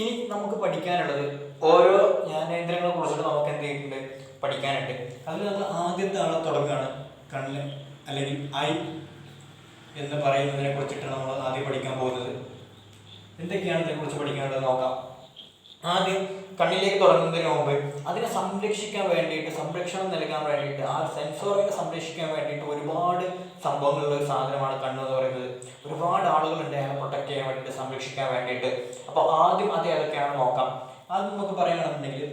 ഇനി നമുക്ക് പഠിക്കാനുള്ളത് ഓരോ ജ്ഞാനേന്ദ്രങ്ങളെ കുറിച്ചിട്ട് നമുക്ക് എന്ത് ചെയ്തിട്ടുണ്ട് പഠിക്കാനുണ്ട്. അതിൽ നമ്മൾ ആദ്യത്തെ ആളെ തുടങ്ങുകയാണ്. കണ്ണ് അല്ലെങ്കിൽ ഐ എന്ന് പറയുന്നതിനെ കുറിച്ചിട്ടാണ് നമ്മൾ ആദ്യം പഠിക്കാൻ പോകുന്നത്. എന്തൊക്കെയാണ് ഇതിനെക്കുറിച്ച് പഠിക്കാനുള്ളത് നോക്കാം. ആദ്യം കണ്ണിലേക്ക് തുടങ്ങുന്നതിന് മുമ്പ് അതിനെ സംരക്ഷിക്കാൻ വേണ്ടിയിട്ട്, സംരക്ഷണം നൽകാൻ വേണ്ടിയിട്ട്, ആ സെൻസോറിനെ സംരക്ഷിക്കാൻ വേണ്ടിയിട്ട് ഒരുപാട് സംഭവങ്ങളുള്ള ഒരു സാധനമാണ് കണ്ണ് എന്ന് പറയുന്നത്. ഒരുപാട് ആളുകളുണ്ട് അതിനെ പ്രൊട്ടക്ട് ചെയ്യാൻ വേണ്ടിയിട്ട്, സംരക്ഷിക്കാൻ വേണ്ടിയിട്ട്. അപ്പോൾ ആദ്യം അത് ഏതൊക്കെയാണെന്ന് നോക്കാം. ആദ്യം നമുക്ക് പറയുകയാണെന്നുണ്ടെങ്കിൽ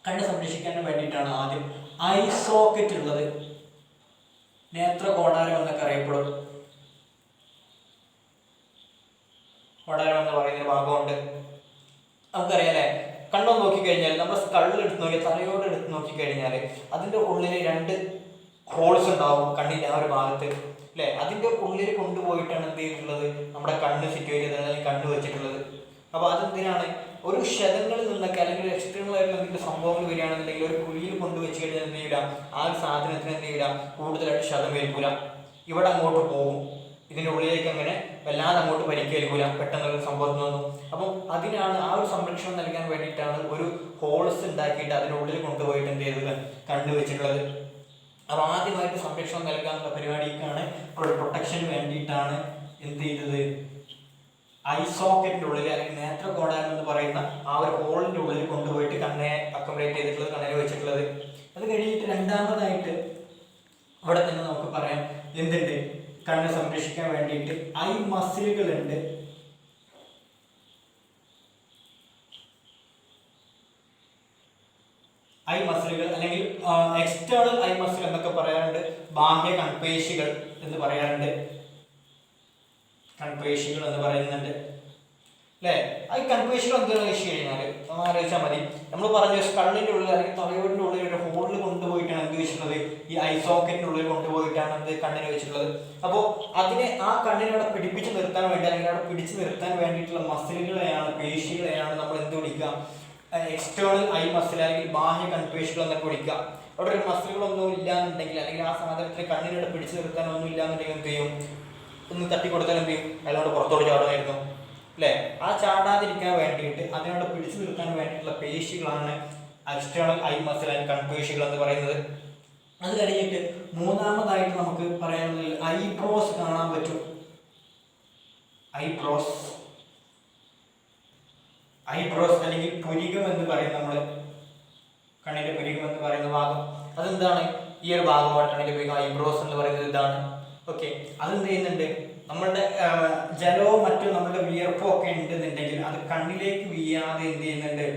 കണ്ണ് സംരക്ഷിക്കാൻ വേണ്ടിയിട്ടാണ് ആദ്യം ഐ സോക്കറ്റ് ഉള്ളത്. നേത്രകോടാരം എന്നൊക്കെ അറിയപ്പെടും. കോടാരം എന്ന് പറയുന്ന ഭാഗമുണ്ട്. നമുക്കറിയാലേ, കണ്ണൊന്ന് നോക്കിക്കഴിഞ്ഞാൽ, നമ്മുടെ സ്കള്ളിൽ എടുത്ത് നോക്കിയാൽ, തലയോട് എടുത്ത് നോക്കിക്കഴിഞ്ഞാൽ അതിൻ്റെ ഉള്ളിൽ 2 ഹോൾസ് ഉണ്ടാവും കണ്ണിൻ്റെ ആ ഒരു ഭാഗത്ത് അല്ലേ. അതിൻ്റെ ഉള്ളിൽ കൊണ്ടുപോയിട്ടാണ് എന്ത് ചെയ്തിട്ടുള്ളത്, നമ്മുടെ കണ്ണ് സിറ്റുവേറ്റ് ചെയ്തത്, അല്ലെങ്കിൽ കണ്ണ് വെച്ചിട്ടുള്ളത്. അപ്പോൾ അതെന്തിനാണ്, ഒരു ക്ഷതങ്ങളിൽ നിന്നൊക്കെ അല്ലെങ്കിൽ എക്സ്റ്റേണൽ ആയിട്ടുള്ള എന്തെങ്കിലും സംഭവങ്ങൾ വരികയാണെന്നുണ്ടെങ്കിൽ ഒരു കുഴിയിൽ കൊണ്ടുവച്ച് കഴിഞ്ഞാൽ എന്ത് ചെയ്യില്ല, ആ ഒരു സാധനത്തിന് എന്ത് ചെയ്യില്ല, കൂടുതലായിട്ട് ക്ഷതം ഏൽക്കൂല, ഇവിടെ അങ്ങോട്ട് പോകും. ഇതിൻ്റെ ഉള്ളിലേക്ക് അങ്ങനെ വല്ലാതെ അങ്ങോട്ട് പരിക്കേൽക്കൂല പെട്ടെന്നൊരു സംഭവത്തിനൊന്നും. അപ്പം അതിനാണ്, ആ ഒരു സംരക്ഷണം നൽകാൻ വേണ്ടിയിട്ടാണ് ഒരു ഹോൾസ് ഉണ്ടാക്കിയിട്ട് അതിനുള്ളിൽ കൊണ്ടുപോയിട്ട് എന്ത് ചെയ്തത്, കണ്ണ് വെച്ചിട്ടുള്ളത്. അപ്പോൾ ആദ്യമായിട്ട് സംരക്ഷണം നൽകാനുള്ള പരിപാടിക്കാണ്, പ്രൊട്ടക്ഷന് വേണ്ടിയിട്ടാണ് എന്ത് ചെയ്തത്, ഐ സോക്കറ്റിൻ്റെ ഉള്ളിൽ അല്ലെങ്കിൽ നേത്രകോടാരം എന്ന് പറയുന്ന ആ ഒരു ഹോളിൻ്റെ ഉള്ളിൽ കൊണ്ടുപോയിട്ട് കണ്ണെ അക്കോമഡേറ്റ് ചെയ്തിട്ടുള്ളത്, കണ്ണിൽ വെച്ചിട്ടുള്ളത്. അത് കഴിഞ്ഞിട്ട് രണ്ടാമതായിട്ട് ഇവിടെ തന്നെ നമുക്ക് പറയാം എന്തുണ്ട്, കണ്ണ് സംരക്ഷിക്കാൻ വേണ്ടിയിട്ട് ഐ മസിലുകളുണ്ട്. ഐ മസിലുകൾ അല്ലെങ്കിൽ എക്സ്റ്റേണൽ ഐ മസിൽ എന്നൊക്കെ പറയാറുണ്ട്, ബാഹ്യ കൺപേശികൾ എന്ന് പറയാറുണ്ട്, കൺപേശികൾ എന്ന് പറയുന്നുണ്ട് അല്ലേ. ആ കൺപേശികൾ എന്താണെന്ന് വെച്ച് കഴിഞ്ഞാൽ നമ്മൾ ആലോചിച്ചാൽ മതി. നമ്മൾ പറഞ്ഞ കണ്ണിൻ്റെ ഉള്ളിൽ അല്ലെങ്കിൽ തലയോടിൻ്റെ ഉള്ളിൽ ഒരു ഹോളിൽ കൊണ്ടുപോയിട്ടാണ് എന്ത് വെച്ചിട്ടുള്ളത്, ഈ ഐ സോക്കറ്റിൻ്റെ ഉള്ളിൽ കൊണ്ടുപോയിട്ടാണ് എന്ത് കണ്ണിന് വെച്ചിട്ടുള്ളത്. അപ്പോൾ അതിനെ, ആ കണ്ണിനെ അവിടെ പിടിപ്പിച്ച് നിർത്താൻ വേണ്ടി അല്ലെങ്കിൽ അവിടെ പിടിച്ചു നിർത്താൻ വേണ്ടിയിട്ടുള്ള മസിലുകളെയാണ്, പേശികളെയാണ് നമ്മൾ എന്ത് വിളിക്കുക, എക്സ്റ്റേണൽ ഐ മസിൽ അല്ലെങ്കിൽ ബാഹ്യ കൺപേശികൾ എന്നൊക്കെ വിളിക്കുക. അവിടെ ഒരു മസിലുകളൊന്നും ഇല്ലാന്നുണ്ടെങ്കിൽ, അല്ലെങ്കിൽ ആ സാധനത്തിന് കണ്ണിനോട് പിടിച്ചു നിർത്താനൊന്നും ഇല്ലാന്നുണ്ടെങ്കിൽ എന്ത് ചെയ്യും, ഒന്ന് തട്ടിക്കൊടുത്താൽ എന്ത് ചെയ്യും, അതിനോട് പുറത്തോട്ട് ചാടുമായിരുന്നു അല്ലേ. ആ ചാടാതിരിക്കാൻ വേണ്ടിയിട്ട്, അതിനോട് പിടിച്ചു നിർത്താൻ വേണ്ടിയിട്ടുള്ള പേശികളാണ് എക്സ്റ്റേണൽ ഐ മസിൽ ആൻഡ് കൺപേശികൾ എന്ന് പറയുന്നത്. അത് കഴിഞ്ഞിട്ട് മൂന്നാമതായിട്ട് നമുക്ക് പറയാനുള്ളത് ഐബ്രോസ് കാണാൻ പറ്റും. ഐബ്രോസ് അല്ലെങ്കിൽ പുരികം എന്ന് പറയും നമ്മൾ, കണ്ണിന്റെ പുരികം എന്ന് പറയുന്ന ഭാഗം. അതെന്താണ്, ഈ ഒരു ഭാഗമാണ് കണ്ണിന്റെ പുരികം. ഐബ്രോസ് എന്ന് പറയുന്നത് ഇതാണ്. ഓക്കെ, അതെന്ത് ചെയ്യുന്നുണ്ട്, നമ്മളുടെ ജലവും മറ്റും നമ്മുടെ വിയർപ്പും ഒക്കെ ഉണ്ടെന്നുണ്ടെങ്കിൽ അത് കണ്ണിലേക്ക് വീഴാതെ എന്ത് ചെയ്യുന്നുണ്ട്,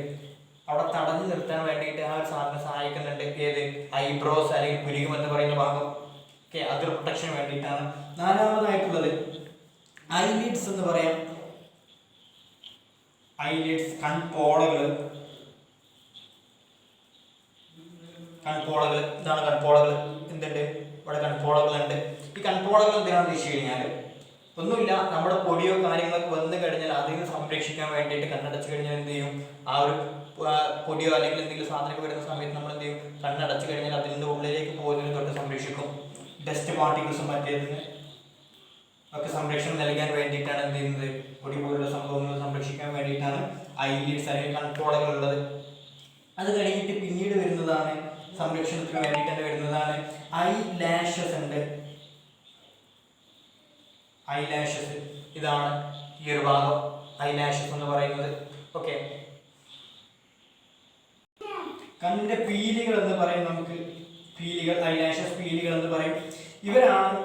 അവിടെ തടഞ്ഞു നിർത്താൻ വേണ്ടിയിട്ട് ആ ഒരു സാധനം സഹായിക്കുന്നുണ്ട്. ഏത്, ഐബ്രോസ് അല്ലെങ്കിൽ പുരികം എന്ന് പറയുന്ന ഭാഗം. ഓക്കെ, അതൊരു പ്രൊട്ടക്ഷന് വേണ്ടിയിട്ടാണ്. നാലാമതായിട്ടുള്ളത് ഐലിഡ്സ് എന്ന് പറയാം. ഐലിഡ്സ്, കൺപോളകൾ. ഇതാണ് കൺപോളകൾ. എന്തുണ്ട്, ഇവിടെ കൺപോളകളുണ്ട്. ഈ കൺപോളകൾ എന്തിനാണെന്ന് വെച്ച് കഴിഞ്ഞാൽ ഒന്നുമില്ല, നമ്മുടെ പൊടിയോ കാര്യങ്ങളൊക്കെ വന്നു കഴിഞ്ഞാൽ അതിനെ സംരക്ഷിക്കാൻ വേണ്ടിയിട്ട് കണ്ണടച്ചു കഴിഞ്ഞാൽ എന്ത് ചെയ്യും, ആ ഒരു പൊടിയോ അല്ലെങ്കിൽ എന്തെങ്കിലും സാധനമൊക്കെ വരുന്ന സമയത്ത് നമ്മൾ എന്ത് ചെയ്യും, കണ്ണടച്ചു കഴിഞ്ഞാൽ അതിൻ്റെ ഉള്ളിലേക്ക് പോകുന്നതിന് തൊട്ട് സംരക്ഷിക്കും. ഡസ്റ്റ് പാർട്ടിക്കിൾസും മറ്റേതിന് ഒക്കെ സംരക്ഷണം നൽകാൻ വേണ്ടിയിട്ടാണ് എന്ത് ചെയ്യുന്നത്, പൊടി പോലുള്ള സംഭവങ്ങൾ സംരക്ഷിക്കാൻ വേണ്ടിയിട്ടാണ് ഐലിഡ്സ് അല്ലെങ്കിൽ കൺപോളകൾ ഉള്ളത്. അത് കഴിഞ്ഞിട്ട് പിന്നീട് വരുന്നതാണ്, സംരക്ഷണത്തിന് വേണ്ടിയിട്ട് തന്നെ വരുന്നതാണ് ഐ ലാഷസ് ഉണ്ട്. ഐ ലാഷസ്, ഇതാണ് ഈ ഒരു ഭാഗം, ഐ ലാഷസ് എന്ന് പറയുന്നത്. ഓക്കെ, കണ്ണിന്റെ പീലികൾ എന്ന് പറയും. നമുക്ക് പീലികൾ, ഐ ലാഷസ് പീലികൾ എന്ന് പറയും. ഇവരാണ്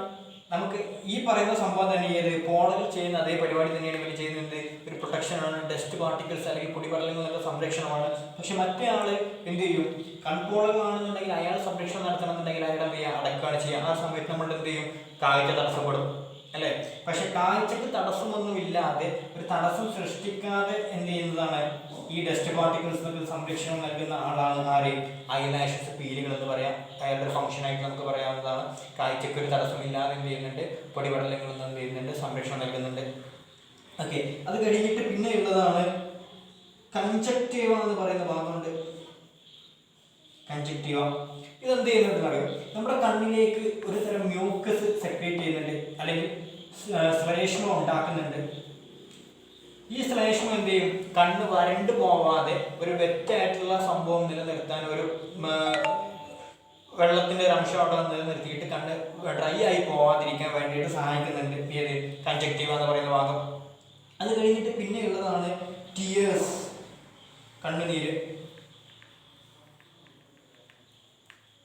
നമുക്ക് ഈ പറയുന്ന സംഭവം തന്നെ, ഏത് പോളകൾ ചെയ്യുന്ന അതേ പരിപാടി തന്നെയാണ് ഇവർ ചെയ്യുന്നത്. ഒരു പ്രൊട്ടക്ഷനാണ്, ഡസ്റ്റ് പാർട്ടിക്കിൾസ് അല്ലെങ്കിൽ പൊടിപടലങ്ങളുടെ സംരക്ഷണമാണ്. പക്ഷെ മറ്റേ ആള് എന്ത് ചെയ്യും, കൺപോളകളാണെന്നുണ്ടെങ്കിൽ അയാൾ സംരക്ഷണം നടത്തണമെന്നുണ്ടെങ്കിൽ അയാൾ എന്ത് ചെയ്യുക, അടക്കുകയാണ് ചെയ്യുക. ആ സമയത്ത് നമ്മൾ എന്ത് ചെയ്യും, കാഴ്ച തടസ്സപ്പെടും അല്ലേ. പക്ഷെ കാഴ്ചക്ക് തടസ്സമൊന്നും ഇല്ലാതെ, ഒരു തടസ്സം സൃഷ്ടിക്കാതെ എന്ത് ചെയ്യുന്നതാണ് ഈ ഡസ്റ്റ് പാർട്ടിക്കിൾസിനൊക്കെ സംരക്ഷണം നൽകുന്ന ആളാണ് ആര്, ഐലാഷസ്, പീലികൾ എന്ന് പറയാം. അയാളുടെ ഒരു ഫംഗ്ഷനായിട്ട് നമുക്ക് പറയാവുന്നതാണ്. കാഴ്ചക്ക് ഒരു തടസ്സമില്ലാതെ എന്ത് ചെയ്യുന്നുണ്ട്, പൊടിപടലങ്ങളിൽ നിന്ന് എന്ത് ചെയ്യുന്നുണ്ട്, സംരക്ഷണം നൽകുന്നുണ്ട്. ഓക്കെ, അത് കഴിഞ്ഞിട്ട് പിന്നെ ഉള്ളതാണ് കൺജക്റ്റീവ എന്ന് പറയുന്ന ഭാഗമുണ്ട്. കൺജക്റ്റീവ ഇതെന്ത് ചെയ്യുന്നുണ്ടെന്ന് അറിയാം, നമ്മുടെ കണ്ണിലേക്ക് ഒരു തരം മ്യൂക്കസ് സെക്രീറ്റ് ചെയ്യുന്നുണ്ട്, അല്ലെങ്കിൽ ശ്ലേഷ്മം ഉണ്ടാക്കുന്നുണ്ട്. ഈ ശ്ലേഷ്മം എന്ത് ചെയ്യും, കണ്ണ് വരണ്ടു പോവാതെ ഒരു വെറ്റായിട്ടുള്ള സംഭവം നിലനിർത്താൻ, ഒരു വെള്ളത്തിന്റെ ഒരു അംശം അവിടെ നിലനിർത്തിയിട്ട് കണ്ണ് ഡ്രൈ ആയി പോവാതിരിക്കാൻ വേണ്ടിയിട്ട് സഹായിക്കുന്നുണ്ട് ഏത് കൺജക്റ്റീവ എന്ന് പറയുന്ന ഭാഗം. അത് കഴിഞ്ഞിട്ട് പിന്നെയുള്ളതാണ് ടിയേഴ്സ്, കണ്ണുനീര്.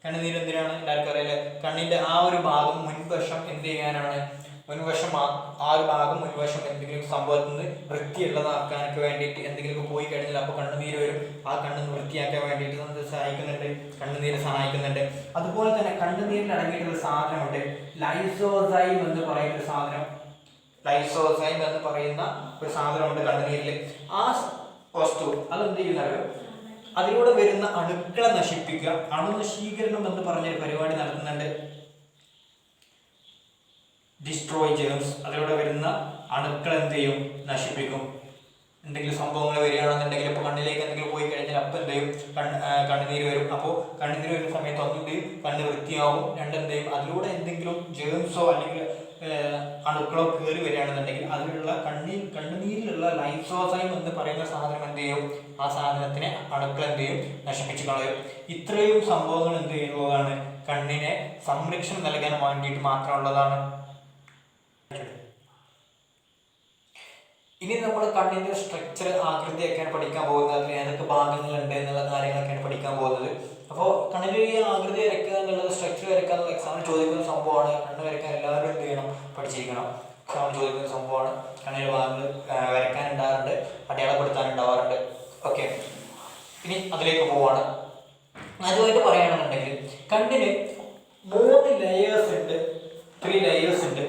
കണ്ണുനീര് എന്തിനാണ് എല്ലാവർക്കും അറിയില്ലേ? കണ്ണിന്റെ ആ ഒരു ഭാഗം മുൻവശം എന്ത് ചെയ്യാനാണ്? മുൻവശം ആ ഒരു ഭാഗം മുൻവശം എന്തെങ്കിലും സംഭവത്തിൽ നിന്ന് വൃത്തിയുള്ളതാക്കാനൊക്കെ വേണ്ടിയിട്ട് എന്തെങ്കിലും പോയി കഴിഞ്ഞാൽ അപ്പോൾ കണ്ണുനീര് വരും. ആ കണ്ണ് വൃത്തിയാക്കാൻ വേണ്ടിയിട്ട് നമുക്ക് സഹായിക്കുന്നുണ്ട്, കണ്ണുനീര് സഹായിക്കുന്നുണ്ട്. അതുപോലെ തന്നെ കണ്ണുനീരിൽ അടങ്ങിയിട്ടുള്ള സാധനമുണ്ട് ലൈസോസൈം എന്ന് പറയുന്ന ഒരു സാധനം. ലൈസോസൈം എന്ന് പറയുന്ന ഒരു സാധനമുണ്ട് കണ്ണുനീരിൽ. ആ വസ്തു അതെന്ത് ചെയ്യുന്നറിയോ? അതിലൂടെ വരുന്ന അണുക്കളെ നശിപ്പിക്കുക, അണുനശീകരണം എന്ന് പറഞ്ഞൊരു പരിപാടി നടത്തുന്നുണ്ട്. ഡിസ്ട്രോയ് ജേംസ്, അതിലൂടെ വരുന്ന അണുക്കൾ എന്ത് ചെയ്യും? നശിപ്പിക്കും. എന്തെങ്കിലും സംഭവങ്ങൾ വരികയാണെന്നുണ്ടെങ്കിൽ ഇപ്പോൾ കണ്ണിലേക്ക് എന്തെങ്കിലും പോയി കഴിഞ്ഞാൽ അപ്പം എന്ത് ചെയ്യും? കണ്ണുനീര് വരും. അപ്പോൾ കണ്ണുനീര് വരുന്ന സമയത്ത് ഒന്നെന്ത് ചെയ്യും? കണ്ണ് വൃത്തിയാവും. രണ്ടെന്ത് ചെയ്യും? അതിലൂടെ എന്തെങ്കിലും ജേംസോ അല്ലെങ്കിൽ അണുക്കളോ കയറി വരികയാണെന്നുണ്ടെങ്കിൽ അതിലുള്ള കണ്ണുനീരിലുള്ള ലൈസോസൈം എന്ന് പറയുന്ന സാധനം എന്ത് ചെയ്യും? ആ സാധനത്തിനെ അണുക്കൾ എന്ത് ചെയ്യും? നശിപ്പിച്ച് കളയും. ഇത്രയും സംഭവങ്ങൾ എന്ത് ചെയ്യുന്നതാണ്? കണ്ണിനെ സംരക്ഷണം നൽകാൻ വേണ്ടിയിട്ട് മാത്രമുള്ളതാണ്. ഇനി നമ്മൾ കണ്ണിന്റെ സ്ട്രക്ചർ, ആകൃതിയൊക്കെയാണ് പഠിക്കാൻ പോകുന്നത്. അതിൽ ഏതൊക്കെ ഭാഗങ്ങളുണ്ട് എന്നുള്ള കാര്യങ്ങളൊക്കെയാണ് പഠിക്കാൻ പോകുന്നത്. അപ്പോൾ കണ്ണിന്റെ ഈ ആകൃതി വരയ്ക്കുക എന്നുള്ളത്, സ്ട്രക്ചർ വരയ്ക്കുക എന്നുള്ള എക്സാമിന് ചോദിക്കുന്ന സംഭവമാണ്. കണ്ണ് വരയ്ക്കാൻ എല്ലാവരും എന്ത് ചെയ്യണം? പഠിച്ചിരിക്കണം. എക്സാമിന് ചോദിക്കുന്ന സംഭവമാണ്. കണ്ണിന്റെ ഭാഗങ്ങൾ വരയ്ക്കാനുണ്ടാകാറുണ്ട്, അടയാളപ്പെടുത്താനുണ്ടാവാറുണ്ട്. ഓക്കെ, ഇനി അതിലേക്ക് പോവാണ്. അതുമായിട്ട് പറയുകയാണെന്നുണ്ടെങ്കിൽ കണ്ണിന് 3 ലെയേഴ്സ് ഉണ്ട്, 3 ലെയേഴ്സ് ഉണ്ട്,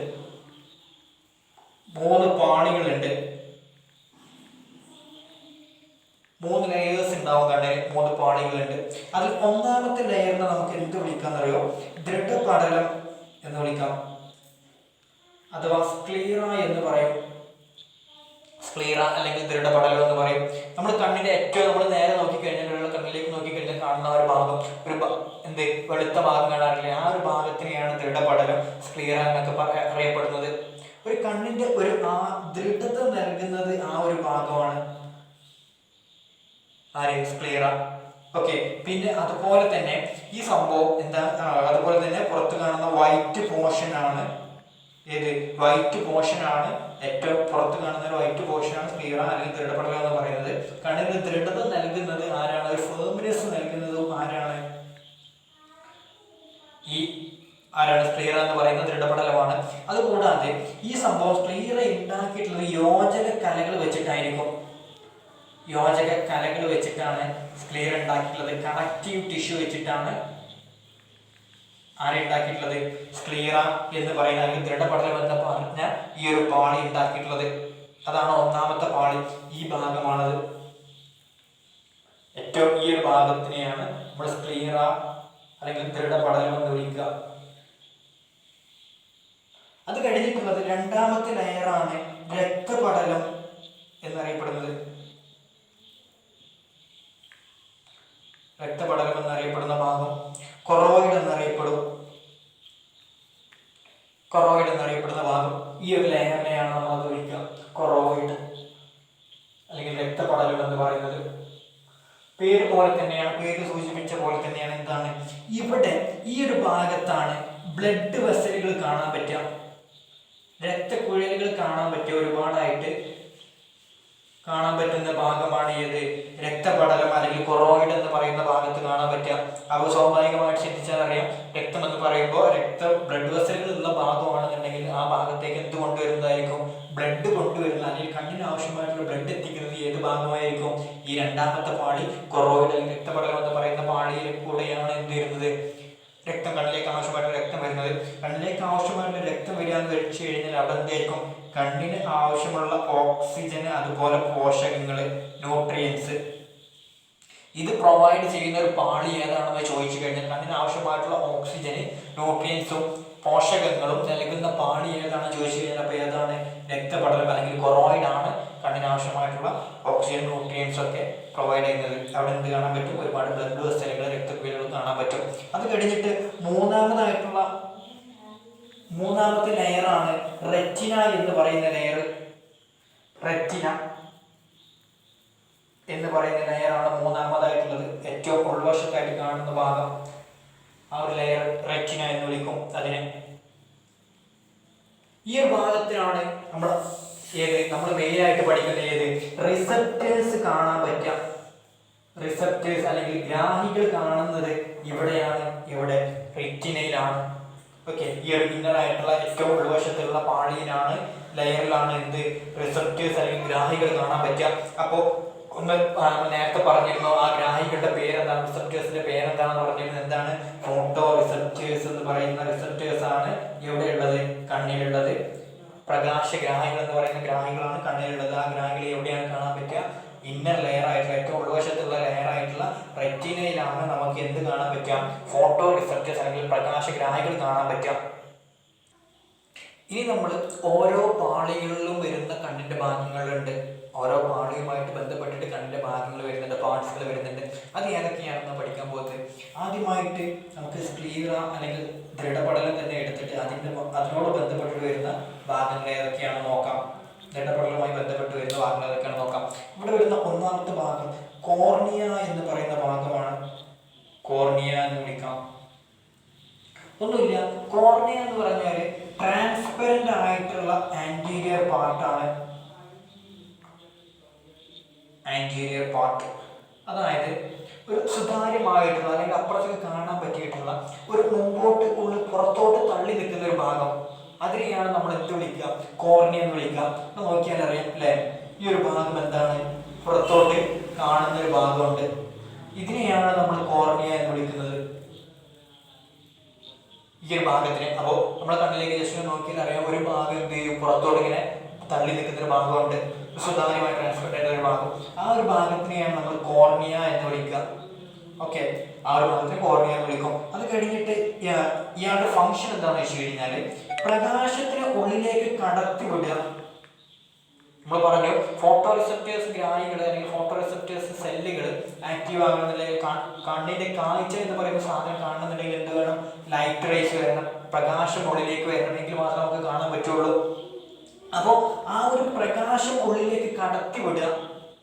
3 പാളികളുണ്ട്. 3 ലെയേഴ്സ് ഉണ്ടാവും കണ്ണിന്, 3 പാളികളുണ്ട്. അതിൽ ഒന്നാമത്തെ ലെയറിനെ നമുക്ക് എന്ത് വിളിക്കാന്നറിയോ? ദൃഢപടലം എന്ന് വിളിക്കാം, അഥവാ സ്ക്ലീറ എന്ന് പറയും. സ്ക്ലീറ അല്ലെങ്കിൽ ദൃഢപടലം എന്ന് പറയും. നമ്മൾ കണ്ണിന്റെ ഏറ്റവും നമ്മൾ നേരെ നോക്കിക്കഴിഞ്ഞാൽ, കണ്ണിലേക്ക് നോക്കിക്കഴിഞ്ഞാൽ കാണുന്ന ഒരു ഭാഗം, ഒരു എന്ത് വെളുത്ത ഭാഗം കാണാറില്ലേ? ആ ഒരു ഭാഗത്തിനെയാണ് ദൃഢപടലം, സ്ക്ലീറ എന്നൊക്കെ അറിയപ്പെടുന്നത്. ഒരു കണ്ണിന്റെ ഒരു ദൃഢത നൽകുന്നത് ആ ഒരു ഭാഗമാണ്, സ്ക്ലീറ. ഓക്കെ, പിന്നെ അതുപോലെ തന്നെ ഈ സംഭവം എന്താ? അതുപോലെ തന്നെ പുറത്ത് കാണുന്ന വൈറ്റ് പോർഷൻ ആണ് ഏത്? വൈറ്റ് പോർഷൻ ആണ് ഏറ്റവും പുറത്ത് കാണുന്ന ഒരു വൈറ്റ് പോർഷൻ ആണ് സ്ക്ലീറ അല്ലെങ്കിൽ ദൃഢപടലം എന്ന് പറയുന്നത്. കണ്ണിന് ദൃഢത നൽകുന്നത് ആരാണ്? ഒരു ഫേംനെസ് നൽകുന്നതും ആരാണ്? സ്ക്ലീറ എന്ന് പറയുന്ന ദൃഢപടലമാണ്. അതുകൂടാതെ ഈ സംഭവം സ്ക്ലീറ ഉണ്ടാക്കിയിട്ടുള്ളത് യോജക കലകൾ വെച്ചിട്ടായിരിക്കും. യോജക കലകൾ വെച്ചിട്ടാണ് സ്ക്ലീറ ഉണ്ടാക്കിയിട്ടുള്ളത്. കണക്റ്റീവ് ടിഷ്യൂ വെച്ചിട്ടാണ് ഉണ്ടാക്കിയിട്ടുള്ളത്? സ്ക്ലീറ എന്ന് പറയുന്ന അല്ലെങ്കിൽ ദൃഢപടലം എന്ന് പറഞ്ഞ ഈ ഒരു പാളി ഉണ്ടാക്കിയിട്ടുള്ളത്. അതാണ് ഒന്നാമത്തെ പാളി. ഈ ഭാഗമാണത്. ഏറ്റവും ഈ ഒരു ഭാഗത്തിനെയാണ് നമ്മൾ സ്ക്ലീറ അല്ലെങ്കിൽ ദൃഢപടലം എന്ന് വിളിക്കുക. അത് കഴിഞ്ഞിട്ടുള്ളത് രണ്ടാമത്തെ ലെയറാണ് രക്തപടലം എന്നറിയപ്പെടുന്നത്. രക്തപടലം എന്നറിയപ്പെടുന്ന ഭാഗം കൊറോയിഡ് എന്നറിയപ്പെടും. കൊറോയിഡ് എന്നറിയപ്പെടുന്ന ഭാഗം ഈ ഒരു ലെയറിനെയാണ് നമ്മൾ അത് വിളിക്കുക, കൊറോയിഡ് അല്ലെങ്കിൽ രക്തപടലം എന്ന് പറയുന്നത്. പേര് പോലെ തന്നെയാണ്, പേര് സൂചിപ്പിച്ച പോലെ തന്നെയാണ്. എന്താണ് ഇവിടെ ഈ ഒരു ഭാഗത്താണ് ബ്ലഡ് വെസലുകൾ കാണാൻ പറ്റുക, രക്തക്കുഴലുകൾ കാണാൻ പറ്റിയ ഒരുപാടായിട്ട് കാണാൻ പറ്റുന്ന ഭാഗമാണ് ഏത്? രക്തപടലം അല്ലെങ്കിൽ കൊറോയിഡ് എന്ന് പറയുന്ന ഭാഗത്ത് കാണാൻ പറ്റുക. അപ്പോൾ സ്വാഭാവികമായിട്ട് ചിന്തിച്ചാൽ അറിയാം, രക്തം എന്ന് പറയുമ്പോൾ ബ്ലഡ് വെസലുകൾ ഉള്ള ഭാഗമാണെന്നുണ്ടെങ്കിൽ ആ ഭാഗത്തേക്ക് എന്ത് കൊണ്ടുവരുന്നതായിരിക്കും? ബ്ലഡ് കൊണ്ടുവരുന്ന അല്ലെങ്കിൽ കണ്ണിന് ആവശ്യമായിട്ടുള്ള ബ്ലഡ് എത്തിക്കുന്നത് ഏത് ഭാഗമായിരിക്കും? ഈ രണ്ടാമത്തെ പാളി, കൊറോയിഡ് അല്ലെങ്കിൽ രക്തപടലം എന്ന് പറയുന്ന പാളിയിൽ കൂടെയാണ് എന്ത് വരുന്നത്? രക്തം, കണ്ണിലേക്ക് ആവശ്യമായിട്ടുള്ള രക്തം വരുന്നത്. കണ്ണിലേക്ക് ആവശ്യമായിട്ടുള്ള രക്തം വരിക എന്ന് വെച്ച് കഴിഞ്ഞാൽ അവിടെ എന്തായിരിക്കും? കണ്ണിന് ആവശ്യമുള്ള ഓക്സിജന്, അതുപോലെ പോഷകങ്ങൾ, ന്യൂട്രിയൻസ്, ഇത് പ്രൊവൈഡ് ചെയ്യുന്ന ഒരു പാളി ഏതാണെന്ന് ചോദിച്ചു കഴിഞ്ഞാൽ കണ്ണിന് ആവശ്യമായിട്ടുള്ള ഓക്സിജന്, ന്യൂട്രിയൻസും പോഷകങ്ങളും നൽകുന്ന പാളി ഏതാണെന്ന് ചോദിച്ചു കഴിഞ്ഞാൽ അപ്പോൾ ഏതാണ്? രക്തപടലം അല്ലെങ്കിൽ കൊറോയിഡ് ആണ് കണ്ണിന് ആവശ്യമായിട്ടുള്ള ഓക്സിജൻ, ന്യൂട്രിയൻസ് ഒക്കെ പ്രൊവൈഡ് ചെയ്യുന്നത്. അവിടെ എന്ത് കാണാൻ പറ്റും? ഒരുപാട് ബ്ലഡ് വെസലുകൾ, രക്തക്കുഴലുകൾ കാണാൻ പറ്റും. അത് കഴിഞ്ഞിട്ട് മൂന്നാമത്തെ ലെയറാണ് റെറ്റിന എന്ന് പറയുന്ന ലെയർ. റെറ്റിന എന്ന് പറയുന്ന ലെയറാണ് മൂന്നാമതായിട്ടുള്ളത്. ഏറ്റവും ഉൾവശത്തായിട്ട് കാണുന്ന ഭാഗം, ആ ഒരു ലെയർ റെറ്റിന എന്ന് വിളിക്കും അതിനെ. ഈ ഒരു ഭാഗത്തിനാണ് നമ്മൾ മെയിനായിട്ട് പഠിക്കുന്ന റിസപ്റ്റേഴ്സ് കാണാൻ പറ്റുക. റിസപ്റ്റേഴ്സ് അല്ലെങ്കിൽ ഗ്രാഹികൾ കാണുന്നത് ഇവിടെയാണ്, ഇവിടെ റെറ്റിനയിലാണ്. ഓക്കെ, ഈ ഒരു ഇന്നറായിട്ടുള്ള ഏറ്റവും ഉൾവശത്തുള്ള പാളിയിലാണ്, ലെയറിലാണ് റിസപ്റ്റേഴ്സ് അല്ലെങ്കിൽ ഗ്രാഹികൾ കാണാൻ പറ്റുക. അപ്പോൾ നേരത്തെ പറഞ്ഞിരുന്നു ആ ഗ്രാഹികളുടെ പേരെന്താണ്, റിസപ്റ്റേഴ്സിന്റെ പേരെന്താണെന്ന് പറഞ്ഞിരുന്നത്. എന്താണ്? ഫോട്ടോ റിസപ്റ്റേഴ്സ് എന്ന് പറയുന്ന റിസപ്റ്റേഴ്സ് ആണ് എവിടെയുള്ളത്? കണ്ണിലുള്ളത്. പ്രകാശഗ്രാഹികൾ എന്ന് പറയുന്ന ഗ്രാഹികളാണ് കണ്ണിലുള്ളത്. ആ ഗ്രാഹികൾ എവിടെയാണ് കാണാൻ പറ്റുക? ഇന്നർ ലെയർ ആയിട്ടുള്ള ഏറ്റവും ഉൾവശത്തുള്ള ലെയർ ആയിട്ടുള്ള റെറ്റിനയിലാണ് നമുക്ക് എന്ത് കാണാൻ പറ്റുക? ഫോട്ടോ റിസപ്റ്റേഴ്സ് അല്ലെങ്കിൽ പ്രകാശഗ്രാഹികൾ കാണാൻ പറ്റുക. ഇനി നമ്മൾ ഓരോ പാളികളിലും വരുന്ന കണ്ണിന്റെ ഭാഗങ്ങളുണ്ട്. ഓരോ പാളിയുമായിട്ട് ബന്ധപ്പെട്ടിട്ട് കണ്ണിന്റെ ഭാഗങ്ങൾ വരുന്നുണ്ട്, പാർട്സുകൾ വരുന്നുണ്ട്. അത് ഏതൊക്കെയാണെന്ന് പഠിക്കാൻ പോകുന്നത്. ആദ്യമായിട്ട് നമുക്ക് സ്ക്ലീറ അല്ലെങ്കിൽ ദൃഢപടലം തന്നെ എടുത്തിട്ട് അതിനോട് ബന്ധപ്പെട്ട് വരുന്ന ഭാഗങ്ങൾ ഏതൊക്കെയാണെന്ന് നോക്കാം. ദൃഢപടലവുമായി ബന്ധപ്പെട്ട് വരുന്ന ഭാഗങ്ങൾ ഏതൊക്കെയാണെന്ന് നോക്കാം. ഇവിടെ വരുന്ന ഒന്നാമത്തെ ഭാഗം കോർണിയ എന്ന് പറയുന്ന ഭാഗമാണ്. കോർണിയ എന്ന് വിളിക്കാം. ഒന്നുമില്ല, കോർണിയ എന്ന് പറഞ്ഞാൽ ട്രാൻസ്പെറന്റ് ആയിട്ടുള്ള ആന്റീരിയർ പാർട്ടാണ്. ആന്റീരിയർ പാർട്ട് അതായത് ഒരു സുതാര്യമായിട്ടുള്ള അല്ലെങ്കിൽ അപ്പുറത്തേക്ക് കാണാൻ പറ്റിയിട്ടുള്ള ഒരു മുമ്പോട്ട് പുറത്തോട്ട് തള്ളി നിൽക്കുന്ന ഒരു ഭാഗം, അതിനെയാണ് നമ്മൾ എന്ത് വിളിക്കുക? കോർണിയ എന്ന് വിളിക്കുക. നോക്കിയാൽ അറിയാം അല്ലേ, ഈ ഒരു ഭാഗം എന്താണ്? പുറത്തോട്ട് കാണുന്ന ഒരു ഭാഗമുണ്ട്. ഇതിനെയാണ് നമ്മൾ കോർണിയ എന്ന് വിളിക്കുന്നത്, ഈ ഒരു ഭാഗത്തിന്. അപ്പോൾ നമ്മളെ കണ്ണിലേക്ക് ജസ്റ്റ് നോക്കിയാൽ അറിയാം, ഒരു ഭാഗം എന്ത് ചെയ്യും? പുറത്തോട്ട് ഇങ്ങനെ തള്ളി നിൽക്കുന്ന ഒരു ഭാഗമുണ്ട്, സുതാര്യമായി ട്രാൻസ്പെറന്റ് ആയിട്ടുള്ള ഒരു ഭാഗം. ആ ഒരു ഭാഗത്തിനെയാണ് നമ്മൾ കോർണിയ എന്ന് വിളിക്കുക. ഓക്കെ, ആ ഒരു ഭാഗത്തിന് കോർണിയ എന്ന് വിളിക്കും. അത് കഴിഞ്ഞിട്ട് ഇയാളുടെ ഫംഗ്ഷൻ എന്താണെന്ന് വെച്ച് കഴിഞ്ഞാൽ പ്രകാശത്തിന് ഉള്ളിലേക്ക് കടത്തി വിടുക. നമ്മൾ പറഞ്ഞു ഫോട്ടോ റിസപ്റ്റേഴ്സ് ഗ്രാഹികൾ അല്ലെങ്കിൽ ഫോട്ടോ റിസപ്റ്റേഴ്സ് സെല്ലുകൾ ആക്റ്റീവ് ആകണമെന്നുണ്ടെങ്കിൽ കണ്ണിന്റെ കാഴ്ച എന്ന് പറയുന്ന സാധനം കാണണമെന്നുണ്ടെങ്കിൽ എന്ത് വേണം? ലൈറ്റ് റേസ് വരണം, പ്രകാശം ഉള്ളിലേക്ക് വരണമെങ്കിൽ മാത്രമേ നമുക്ക് കാണാൻ പറ്റുള്ളൂ. അപ്പോൾ ആ ഒരു പ്രകാശം ഉള്ളിലേക്ക് കടത്തി വിടുക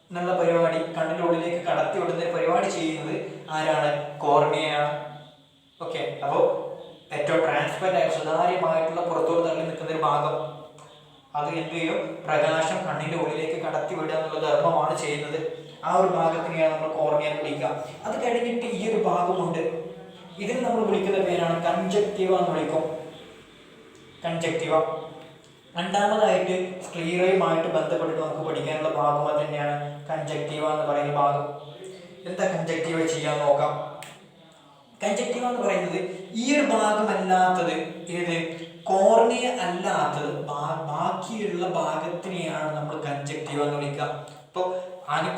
എന്നുള്ള പരിപാടി, കണ്ണിന്റെ ഉള്ളിലേക്ക് കടത്തി വിടുന്ന പരിപാടി ചെയ്യുന്നത് ആരാണ്? കോർണിയയാണ്. ഓക്കെ, അപ്പോൾ ഏറ്റവും ട്രാൻസ്പെറന്റ് ആയിട്ട് സുതാര്യമായിട്ടുള്ള പുറത്തോട്ട് തള്ളി നിൽക്കുന്ന ഒരു ഭാഗം, അത് എന്ത് ചെയ്യും? പ്രകാശം കണ്ണിന്റെ ഉള്ളിലേക്ക് കടത്തി വിടുക എന്നുള്ള ധർമ്മമാണ് ചെയ്യുന്നത്. ആ ഒരു ഭാഗത്തിനെയാണ് നമ്മൾ കോർണിയ എന്ന് വിളിക്കുക. അത് കഴിഞ്ഞിട്ട് ഈ ഒരു ഭാഗമുണ്ട്, ഇതിന് നമ്മൾ വിളിക്കുന്ന പേരാണ് കൺജക്റ്റീവ എന്ന് വിളിക്കും. കൺജക്റ്റീവ. രണ്ടാമതായിട്ട് സ്ക്ലീറയുമായിട്ട് ബന്ധപ്പെട്ടിട്ട് നമുക്ക് പഠിക്കാനുള്ള ഭാഗം അത് തന്നെയാണ് കൺജക്റ്റീവ എന്ന് പറയുന്ന ഭാഗം. എന്താ കൺജക്റ്റീവ ചെയ്യാൻ നോക്കാം. കൺജക്റ്റീവ എന്ന് പറയുന്നത് ഈ ഒരു ഭാഗമല്ലാത്തത്, ഏത്? കോർണിയ അല്ലാത്തത് ബാക്കിയുള്ള ഭാഗത്തിനെയാണ് നമ്മൾ കൺജക്റ്റീവ എന്ന് വിളിക്കുക. അപ്പോൾ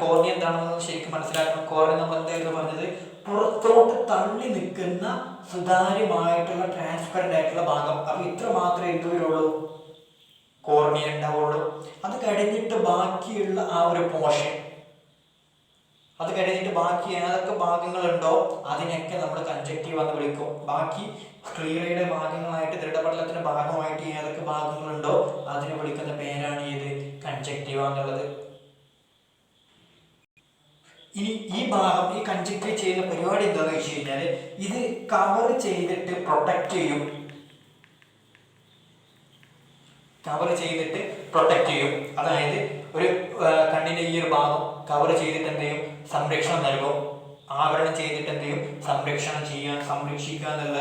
കോർണിയ എന്താണെന്ന് ശരിക്കും മനസ്സിലാക്കണം. കോർണിയ നമ്മൾ എന്തായിരുന്നു പറഞ്ഞത്? പുറത്തോട്ട് തള്ളി നിൽക്കുന്ന സുതാര്യമായിട്ടുള്ള ട്രാൻസ്പെറന്റ് ആയിട്ടുള്ള ഭാഗം. അപ്പൊ ഇത്ര മാത്രമേ എന്ത് വരുള്ളൂ? കോർണിയ ഉണ്ടാവുള്ളൂ. അത് കഴിഞ്ഞിട്ട് ബാക്കിയുള്ള ആ ഒരു പോർഷൻ, അത് കഴിഞ്ഞിട്ട് ബാക്കി ഏതൊക്കെ ഭാഗങ്ങളുണ്ടോ അതിനൊക്കെ നമ്മൾ കൺജക്റ്റീവ് എന്ന് വിളിക്കും. ബാക്കി സ്ക്ലീറയുടെ ഭാഗങ്ങളായിട്ട് ദൃഢപടലത്തിന്റെ ഭാഗമായിട്ട് ഏതൊക്കെ ഭാഗങ്ങളുണ്ടോ അതിനെ വിളിക്കുന്ന പേരാണ് ഏത്? കൺജക്റ്റീവ എന്നുള്ളത്. ഇനി ഈ ഭാഗം, ഈ കൺജക്റ്റീവ് ചെയ്യുന്ന പരിപാടി എന്താണെന്ന് വെച്ച് കഴിഞ്ഞാൽ ഇത് കവർ ചെയ്തിട്ട് പ്രൊട്ടക്റ്റ് ചെയ്യും. കവർ ചെയ്തിട്ട് പ്രൊട്ടക്റ്റ് ചെയ്യും. അതായത് ഒരു കണ്ണിന്റെ ഈ ഒരു ഭാഗം കവർ ചെയ്തിട്ട് എന്ത് ചെയ്യും? സംരക്ഷണം നൽകും. ആവരണം ചെയ്തിട്ട് എന്ത് ചെയ്യും? സംരക്ഷിക്കുക എന്നുള്ള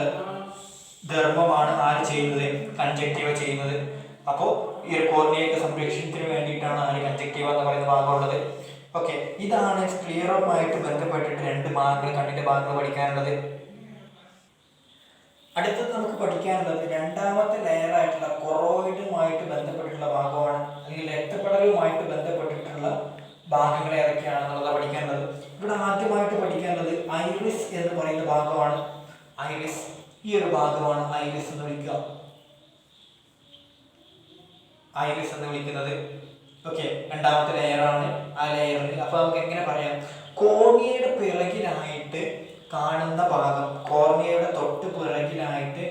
ധർമ്മമാണ് ആര് ചെയ്യുന്നത്? കൺജക്റ്റീവ ചെയ്യുന്നത്. അപ്പോൾ ഈ ഒരു കോർണിയയുടെ സംരക്ഷണത്തിന് വേണ്ടിയിട്ടാണ് കൺജക്റ്റീവ എന്ന് പറയുന്ന ഭാഗമുള്ളത്. ഓക്കെ, ഇതാണ് സ്ക്ലീറയുമായിട്ട് ബന്ധപ്പെട്ടിട്ട് രണ്ട് ഭാഗങ്ങൾ, കണ്ണിന്റെ ഭാഗങ്ങൾ പഠിക്കാനുള്ളത്. അടുത്തത് നമുക്ക് പഠിക്കാനുള്ളത് രണ്ടാമത്തെ ലെയർ ആയിട്ടുള്ള കൊറോയിഡുമായിട്ട് ബന്ധപ്പെട്ടിട്ടുള്ള ഭാഗമാണ്, അല്ലെങ്കിൽ രക്തപ്പടലുമായിട്ട് ബന്ധപ്പെട്ടിട്ടുള്ള ഭാഗങ്ങൾ ഏതൊക്കെയാണെന്നുള്ളത് പഠിക്കാനുള്ളത്. ഇവിടെ ആദ്യമായിട്ട് പഠിക്കാനുള്ളത് ഐറിസ് എന്ന് പറയുന്ന ഭാഗമാണ്. ഐറിസ്, ഈ ഒരു ഭാഗമാണ് ഐറിസ് എന്ന് വിളിക്കുക. ഐറിസ് എന്ന് വിളിക്കുന്നത്. ഓക്കെ, രണ്ടാമത്തെ ലെയറാണ്. ആ ലെയറിൽ അപ്പൊ നമുക്ക് എങ്ങനെ പറയാം? കോർണിയയുടെ പിറകിലായിട്ട് കാണുന്ന ഭാഗം, കോർണിയയുടെ തൊട്ട് പിറകിലായിട്ട്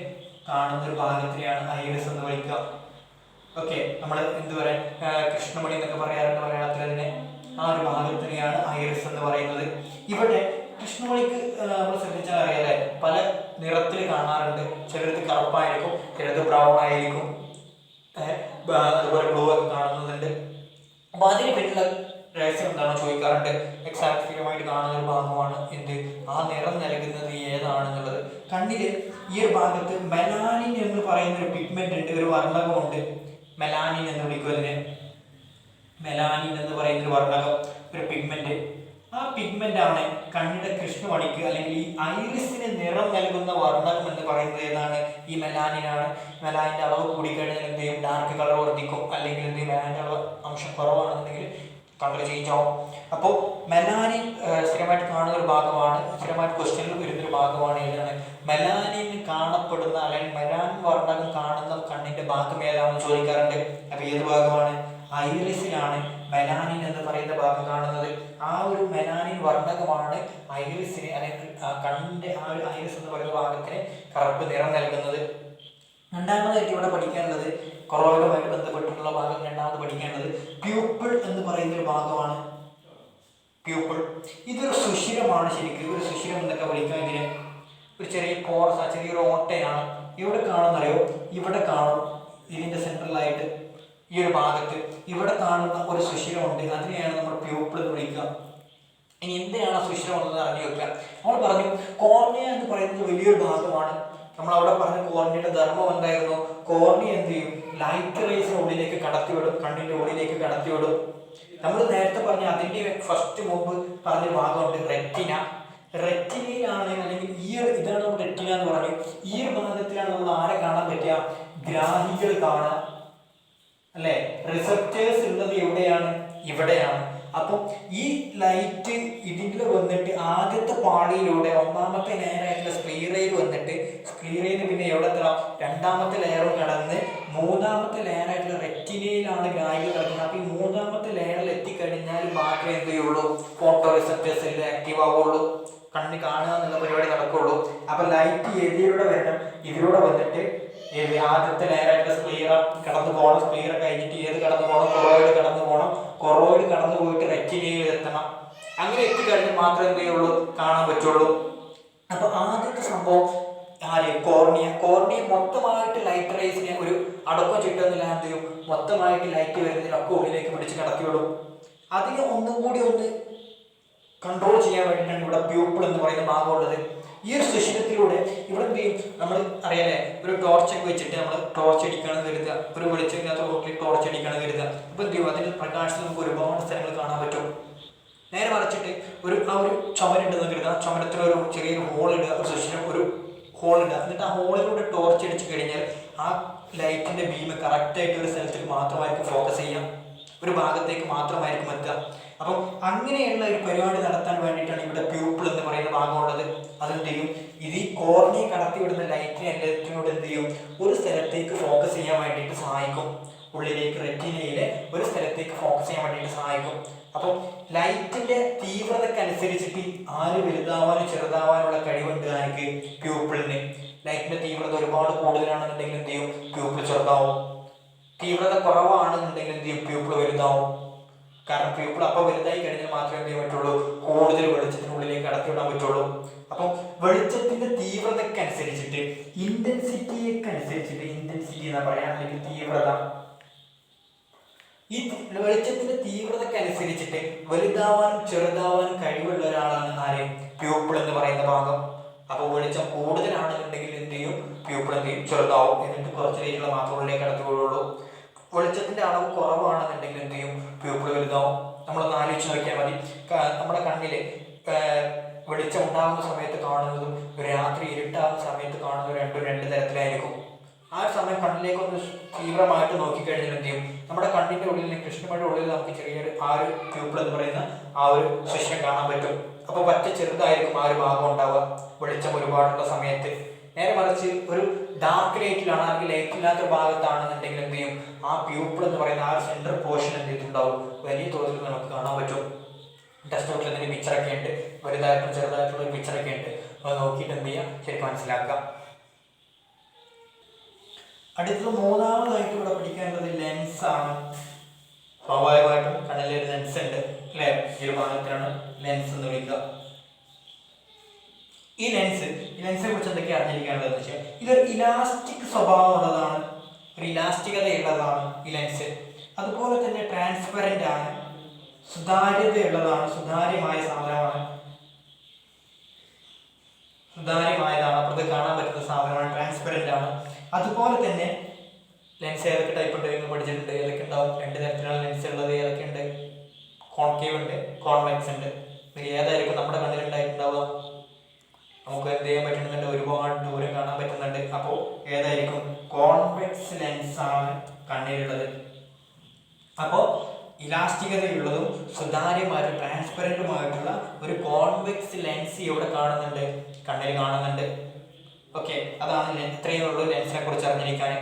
കാണുന്ന ഒരു ഭാഗത്തിനെയാണ് ഐറിസ് എന്ന് വിളിക്കുക. ഓക്കെ, നമ്മൾ എന്ത് പറയാൻ, കൃഷ്ണമണി എന്നൊക്കെ പറയാറുണ്ട് മലയാളത്തിൽ അതിനെ. ആ ഒരു ഭാഗത്തിനെയാണ് ഐറിസ് എന്ന് പറയുന്നത്. ഇവിടെ കൃഷ്ണമണിക്ക് നമ്മൾ ശ്രദ്ധിച്ചാൽ അറിയാലേ പല നിറത്തിൽ കാണാറുണ്ട്. ചിലത് കറുപ്പായിരിക്കും, ചിലത് ബ്രൗൺ ആയിരിക്കും, അതുപോലെ ബ്ലൂ ഒക്കെ കാണുന്നുണ്ട്. അപ്പൊ അതിന് പിന്നിലുള്ള രഹസ്യം എന്താണെന്ന് ചോദിക്കാറുണ്ട്. എക്സാക്ട് കാണുന്ന ഒരു ഭാഗമാണ് എന്ത്, ആ നിറം നൽകുന്നത് ഏതാണെന്നുള്ളത്. കണ്ണില് ഈ ഒരു ഭാഗത്ത് മെലാനിൻ എന്ന് പറയുന്ന ഒരു പിഗ്മെന്റ് ഉണ്ട്, ഒരു വർണ്ണകമുണ്ട്. മെലാനിൻ എന്ന് വിളിക്കും അതിനെ. മെലാനിൻ എന്ന് പറയുന്ന ഒരു വർണ്ണകം, ഒരു പിഗ്മെന്റ്. ആ പിഗ്മെന്റ് ആണ് കണ്ണിന്റെ കൃഷ്ണമണിക്ക് അല്ലെങ്കിൽ ഈ ഐറിസിന് നിറം നൽകുന്ന വർണ്ണകം എന്ന് പറയുന്നത് ഏതാണ്? ഈ മെലാനിനാണ്. മെലാനിന്റെ അളവ് കൂടിക്കഴിഞ്ഞാൽ എന്ത് ചെയ്യും? ഡാർക്ക് കളർ വർദ്ധിക്കും. അല്ലെങ്കിൽ എന്ത് ചെയ്യും? മെലാനിന്റെ അളവ് അംശം കുറവാണെന്നുണ്ടെങ്കിൽ കളർ ചേഞ്ച് ആവും. അപ്പോൾ മെലാനിൻ സ്ഥിരമായിട്ട് കാണുന്ന ഒരു ഭാഗമാണ്, സ്ഥിരമായിട്ട് ക്വസ്റ്റ്യനിൽ വരുന്നൊരു ഭാഗമാണ് ഏതാണ്? മെലാനിൻ കാണപ്പെടുന്ന അല്ലെങ്കിൽ മെലാനിൻ വർണ്ണകം കാണുന്ന കണ്ണിന്റെ ഭാഗം ഏതാണെന്ന് ചോദിക്കാറുണ്ട്. അപ്പൊ ഏത് ഭാഗമാണ്? ഐറിസിലാണ് മെലാനിൻ എന്ന് പറയുന്ന ഭാഗം കാണുന്നത്. ആ ഒരു മെലാനിൻ വർണ്ണകമാണ് ഐറിസിന് അല്ലെങ്കിൽ കണ്ണിന്റെ ആ ഒരു ഐറിസ് എന്ന് പറയുന്ന ഭാഗത്തിന് കറുപ്പ് നിറം നൽകുന്നത്. രണ്ടാമതായിട്ട് ഇവിടെ പഠിക്കാനുള്ളത് കൊറോയിഡുമായിട്ട് ബന്ധപ്പെട്ടിട്ടുള്ള ഭാഗം രണ്ടാമത് പഠിക്കേണ്ടത് പ്യൂപ്പിൾ എന്ന് പറയുന്ന ഒരു ഭാഗമാണ്. പ്യൂപ്പിൾ ഇതൊരു സുഷിരമാണ്. ശരിക്കും ഒരു സുഷിരം എന്നൊക്കെ വിളിക്കാം ഇതിനെ. ഒരു ചെറിയ പോർസ്, ചെറിയൊരു ഓട്ടയാണ്. ഇവിടെ കാണുന്നറിയോ? ഇവിടെ കാണും ഇതിന്റെ സെൻട്രലായിട്ട് ഈ ഒരു ഭാഗത്ത് ഇവിടെ കാണുന്ന ഒരു സുഷിരമുണ്ട്. അതിനെയാണ് നമ്മൾ പ്യൂപ്പിൾ എന്ന് വിളിക്കുക. ഇനി എന്തിനാണ് സുഷിരം എന്നത് അറിഞ്ഞു വെക്കുക. നമ്മൾ പറഞ്ഞു കോർണിയ എന്ന് പറയുന്നത് വലിയൊരു ഭാഗമാണ്. നമ്മൾ അവിടെ പറഞ്ഞ കോർണിയയുടെ ധർമ്മം എന്തായിരുന്നു? കോർണിയ എന്ത് ചെയ്യും? ലൈറ്റ് റേസിന് ഉള്ളിലേക്ക് കടത്തിവിടും, കണ്ണിന്റെ ഉള്ളിലേക്ക് കടത്തിവിടും. നമ്മൾ നേരത്തെ പറഞ്ഞ അതിന്റെ ഫസ്റ്റ് മുമ്പ് പറഞ്ഞ ഭാഗമുണ്ട് റെറ്റിന. റെറ്റിനയിലാണ് അല്ലെങ്കിൽ ഇതാണ് നമ്മൾ റെറ്റിന എന്ന് പറഞ്ഞു. ഈ ഒരു ഭാഗത്തിലാണ് നമ്മൾ ആരെ കാണാൻ പറ്റുക? ഗ്രാഹികൾ കാണാം അല്ലെ. റിസപ്റ്റേഴ്സ് ഉള്ളത് എവിടെയാണ്? ഇവിടെയാണ്. അപ്പം ഈ ലൈറ്റ് ഇതിൻ്റെ വന്നിട്ട് ആദ്യത്തെ പാളിയിലൂടെ ഒന്നാമത്തെ ലെയറായിട്ടുള്ള സ്ക്ലീറയിൽ വന്നിട്ട് സ്ക്ലീറയിൽ പിന്നെ എവിടെ എത്തണം? രണ്ടാമത്തെ ലെയറും കടന്ന് മൂന്നാമത്തെ ലെയറായിട്ടുള്ള റെറ്റിനയിലാണ് ഗ്രാഹികൾ കിടക്കുന്നത്. അപ്പൊ ഈ മൂന്നാമത്തെ ലെയറിൽ എത്തിക്കഴിഞ്ഞാൽ മാത്രമേ എന്ത് ചെയ്യുള്ളൂ? ഫോട്ടോ റിസപ്റ്റേഴ്സ് എല്ലാം ആക്റ്റീവ് ആവുള്ളൂ, കണ്ണ് കാണുക എന്നുള്ള പരിപാടി നടക്കുള്ളൂ. അപ്പൊ ലൈറ്റ് ഏതിലൂടെ വരണം? ഇതിലൂടെ വന്നിട്ട് ആദ്യത്തെ ലെയറായിട്ടുള്ള സ്ക്ലീറ കടന്നു പോകണം. സ്ക്ലീറ കഴിഞ്ഞിട്ട് ഏത് കടന്നു പോകണം? കൊറോയിഡ് കടന്നു പോകണം. കൊറോയിഡ് കടന്നു പോയിട്ട് റെറ്റിനയിൽ എത്തണം. അങ്ങനെ എത്തിക്കഴിഞ്ഞാൽ മാത്രമേ എന്ത് ചെയ്യുള്ളൂ? കാണാൻ പറ്റുള്ളൂ. അപ്പൊ ആദ്യത്തെ സംഭവം ആര്? കോർണിയ. കോർണിയ മൊത്തമായിട്ട് ലൈറ്റ് റേസിനെ ഒരു അടക്കം ചിട്ടുന്നില്ല എന്ത് ചെയ്യും? മൊത്തമായിട്ട് ലൈറ്റ് വരുന്നതിനൊക്കെ ഉള്ളിലേക്ക് പിടിച്ച് കടത്തിവിടും. അതിനെ ഒന്നും കൂടി ഒന്ന് കൺട്രോൾ ചെയ്യാൻ വേണ്ടിയിട്ടാണ് ഇവിടെ പ്യൂപ്പിൾ എന്ന് പറയുന്ന ഭാഗമുള്ളത്. ഈ ഒരു സുഷിരത്തിലൂടെ ഇവിടെ എന്ത് ചെയ്യും? നമ്മൾ അറിയാലേ ഒരു ടോർച്ചൊക്കെ വെച്ചിട്ട് നമ്മൾ ടോർച്ച് അടിക്കുകയാണെന്ന് കരുതുക, ഒരു വെളിച്ചമില്ലാത്ത റോട്ടിൽ ടോർച്ച് അടിക്കുകയാണെന്ന് കരുതുക. അപ്പോൾ എന്ത് ചെയ്യും? അതിൻ്റെ പ്രകാശത്തിൽ നമുക്ക് ഒരുപാട് സ്ഥലങ്ങൾ കാണാൻ പറ്റും. നേരെ മറിച്ചിട്ട് ആ ഒരു ചുമരുണ്ടെന്ന് കരുതുക. ആ ചുമരത്തിൽ ഒരു ചെറിയൊരു ഹോൾ ഇടുക, ഒരു സുഷിരം ഒരു ഹോൾ ഇടുക. എന്നിട്ട് ആ ഹോളിലൂടെ ടോർച്ച് അടിച്ച് കഴിഞ്ഞാൽ ആ ലൈറ്റിന്റെ ബീം കറക്റ്റായിട്ട് ഒരു സ്ഥലത്തേക്ക് മാത്രമായിരിക്കും ഫോക്കസ് ചെയ്യാം, ഒരു ഭാഗത്തേക്ക് മാത്രമായിരിക്കും എത്തുക. അപ്പം അങ്ങനെയുള്ള ഒരു പരിപാടി നടത്താൻ വേണ്ടിയിട്ടാണ് ഇവിടെ പ്യൂപ്പിൾ എന്ന് പറയുന്ന ഭാഗമുള്ളത്. അതെന്ത് ചെയ്യും? ഇത് ഈ കോർണിയ കടത്തിവിടുന്ന ലൈറ്റിനെ എല്ലാത്തിനോട് എന്ത് ചെയ്യും? ഒരു സ്ഥലത്തേക്ക് ഫോക്കസ് ചെയ്യാൻ വേണ്ടിയിട്ട് സഹായിക്കും. ഉള്ളിലേക്ക് റെറ്റിനയിലെ ഒരു സ്ഥലത്തേക്ക് ഫോക്കസ് ചെയ്യാൻ വേണ്ടിയിട്ട് സഹായിക്കും. അപ്പം ലൈറ്റിന്റെ തീവ്രതക്കനുസരിച്ചിട്ട് ആര് വലുതാവാനും ചെറുതാവാനുള്ള കഴിവുണ്ട് ആർക്ക്? പ്യൂപ്പിളിന്. ലൈറ്റിന്റെ തീവ്രത ഒരുപാട് കൂടുതലാണെന്നുണ്ടെങ്കിൽ എന്ത് ചെയ്യും? പ്യൂപ്പിൾ ചെറുതാവും. തീവ്രത കുറവാണെന്നുണ്ടെങ്കിൽ എന്ത് ചെയ്യും? പ്യൂപ്പിൾ വലുതാവും. കാരണം പ്യൂപ്പിൾ അപ്പോൾ വലുതായി കഴിഞ്ഞാൽ മാത്രമേ എന്ത് ചെയ്യാൻ പറ്റുള്ളൂ? കൂടുതൽ വെളിച്ചത്തിനുള്ളിലേക്ക് കടത്തിവിടാൻ പറ്റുള്ളൂ. അപ്പം വെളിച്ചത്തിന്റെ തീവ്രതക്കനുസരിച്ചിട്ട് ഇന്റൻസിറ്റിയൊക്കെ അനുസരിച്ചിട്ട് ഇന്റൻസിറ്റി എന്നാ പറയാ, അല്ലെങ്കിൽ തീവ്രത. ഈ വെളിച്ചത്തിന്റെ തീവ്രതക്കനുസരിച്ചിട്ട് വലുതാവാനും ചെറുതാവാനും കഴിവുള്ള ഒരാളാണ് ആര്? പ്യൂപ്പിൾ എന്ന് പറയുന്ന ഭാഗം. അപ്പോൾ വെളിച്ചം കൂടുതലാണെന്നുണ്ടെങ്കിൽ എന്ത് ചെയ്യും? പ്യൂപ്പിൾ എന്ത് ചെയ്യും? ചെറുതാവും. എന്നിട്ട് കുറച്ച് രീതികൾ മാത്രം ഉള്ളിലേക്ക് കടത്തിവിടുള്ളൂ. വെളിച്ചത്തിന്റെ അളവ് കുറവാണെന്നുണ്ടെങ്കിൽ എന്ത് ചെയ്യും? പ്യൂപ്പിൾ വലുതാവും. നമ്മളൊന്ന് ആലോചിച്ച് നോക്കിയാൽ മതി. നമ്മുടെ കണ്ണില് വെളിച്ചം ഉണ്ടാകുന്ന സമയത്ത് കാണുന്നതും രാത്രി ഇരുട്ടാകുന്ന സമയത്ത് കാണുന്നതും രണ്ട് തരത്തിലായിരിക്കും. ആ സമയം കണ്ണിലേക്ക് ഒന്ന് തീവ്രമായിട്ട് നോക്കിക്കഴിഞ്ഞാൽ എന്ത് ചെയ്യും? നമ്മുടെ കണ്ണിന്റെ ഉള്ളിൽ, കൃഷ്ണമണിയുടെ ഉള്ളിൽ നമുക്ക് ചെറിയൊരു ആ ഒരു പ്യൂപ്പിൾ എന്ന് പറയുന്ന ആ ഒരു ശിഷ്യം കാണാൻ പറ്റും. അപ്പോൾ പറ്റ ചെറുതായിരിക്കും ആ ഒരു ഭാഗം ഉണ്ടാവുക വെളിച്ചം ഒരുപാടുള്ള സമയത്ത്. നേരെ മറിച്ച് ഒരു ഡാർക്ക് ലൈറ്റിലാണ്, അല്ലെങ്കിൽ ലൈറ്റ് ഇല്ലാത്ത ഭാഗത്താണെന്നുണ്ടെങ്കിൽ എന്ത് ചെയ്യും? ആ പ്യൂപ്പിൾ എന്ന് പറയുന്ന ആ സെൻട്രൽ പോർഷൻ എന്ത് ചെയ്തിട്ടുണ്ടാവും? വലിയ തോതിൽ നമുക്ക് കാണാൻ പറ്റും. ടെക്സ്റ്റ് ബുക്കിൽ അതിൻ്റെ പിക്ചറൊക്കെ ഉണ്ട്, വലുതായിട്ടും ചെറുതായിട്ടുള്ള ഒരു പിക്ചറൊക്കെ ഉണ്ട്. അത് നോക്കിയിട്ട് എന്ത് ചെയ്യാം? ശരിക്കും മനസ്സിലാക്കാം. അടുത്തത് മൂന്നാമതായിട്ട് ഇവിടെ പഠിക്കേണ്ടത് ലെൻസാണ്. സ്വാഭാവികമായിട്ടും കണ്ണിലൊരു ലെൻസ് ഉണ്ട്. അല്ലെ? ഈ ഒരു ഭാഗത്തിനാണ് ലെൻസ് എന്ന് വിളിക്കുക. ഈ ലെൻസിനെ കുറിച്ച് എന്തൊക്കെയാണ് അറിഞ്ഞിരിക്കേണ്ടതെന്ന് വെച്ചാൽ ഇതൊരു ഇലാസ്റ്റിക് സ്വഭാവമുള്ളതാണ്, ഒരു ഇലാസ്റ്റികതയുള്ളതാണ് ഈ ലെൻസ്. അതുപോലെ തന്നെ ട്രാൻസ്പെറൻ്റ് ആണ്, സുതാര്യതയുള്ളതാണ്, സുതാര്യമായ സാധനമാണ്, സുതാര്യമായതാണ്, അപ്പുറത്ത് കാണാൻ പറ്റുന്ന സാധനമാണ്, ട്രാൻസ്പെറൻ്റ് ആണ്. അതുപോലെ തന്നെ ലെൻസ് ഏതൊക്കെ ടൈപ്പ് ഉണ്ട് എന്ന് പഠിച്ചിട്ടുണ്ട്. ഏതൊക്കെ ഉണ്ടാവും? 2 തരത്തിലുള്ള ലെൻസ് ഉള്ളത് ഏതൊക്കെയുണ്ട്? കോൺകേവ് ഉണ്ട്, കോൺവെക്സ് ഉണ്ട്. ഇതിൽ ഏതായിരിക്കും നമ്മുടെ കണ്ണിലുണ്ടായിട്ടുണ്ടാവുക? നമുക്ക് എന്ത് ചെയ്യാൻ പറ്റുന്നുണ്ട്? ഒരുപാട് ദൂരം കാണാൻ പറ്റുന്നുണ്ട്. അപ്പോൾ ഏതായിരിക്കും? കോൺവെക്സ് ലെൻസ് ആണ് കണ്ണിലുള്ളത്. അപ്പോൾ ഇലാസ്റ്റികതയുള്ളതും സുതാര്യമായ ട്രാൻസ്പെറൻറ്റുമായിട്ടുള്ള ഒരു കോൺവെക്സ് ലെൻസ് ഇവിടെ കാണുന്നുണ്ട്, കണ്ണിൽ കാണുന്നുണ്ട്. ഓക്കെ, അതാണ് ഇത്രയേ ഉള്ളൂ ലെൻസിനെ കുറിച്ച് അറിഞ്ഞിരിക്കാൻ.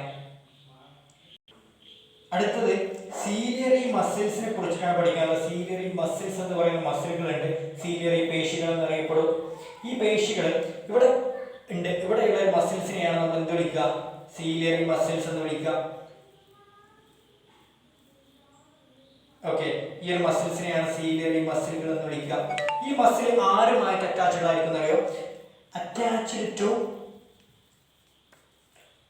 അടുത്തത് സീലിയറി മസിൽസിനെ കുറിച്ചിട്ടാണ് പഠിക്കാനുള്ളത്. സീലിയറി മസിൽസ് എന്ന് പറയുന്ന മസിലുകളുണ്ട്, സീലിയറി പേശികൾ എന്നറിയപ്പെടും. ഈ പേശികൾ ഇവിടെ ഉണ്ട്. ഇവിടെയുള്ള മസിൽസിനെയാണ് നമ്മൾ എന്ത് വിളിക്കുക? സീലിയറി മസിൽസ് എന്ന് വിളിക്കുക. ഓക്കെ, ഈ ഒരു മസിൽസിനെയാണ് സീലിയറി മസിലുകൾ എന്ന് വിളിക്കുക. ഈ മസിൽ ആരുമായിട്ട് അറ്റാച്ച്ഡ് ആയിരിക്കും അറിയോ? അറ്റാച്ച്ഡ് ടു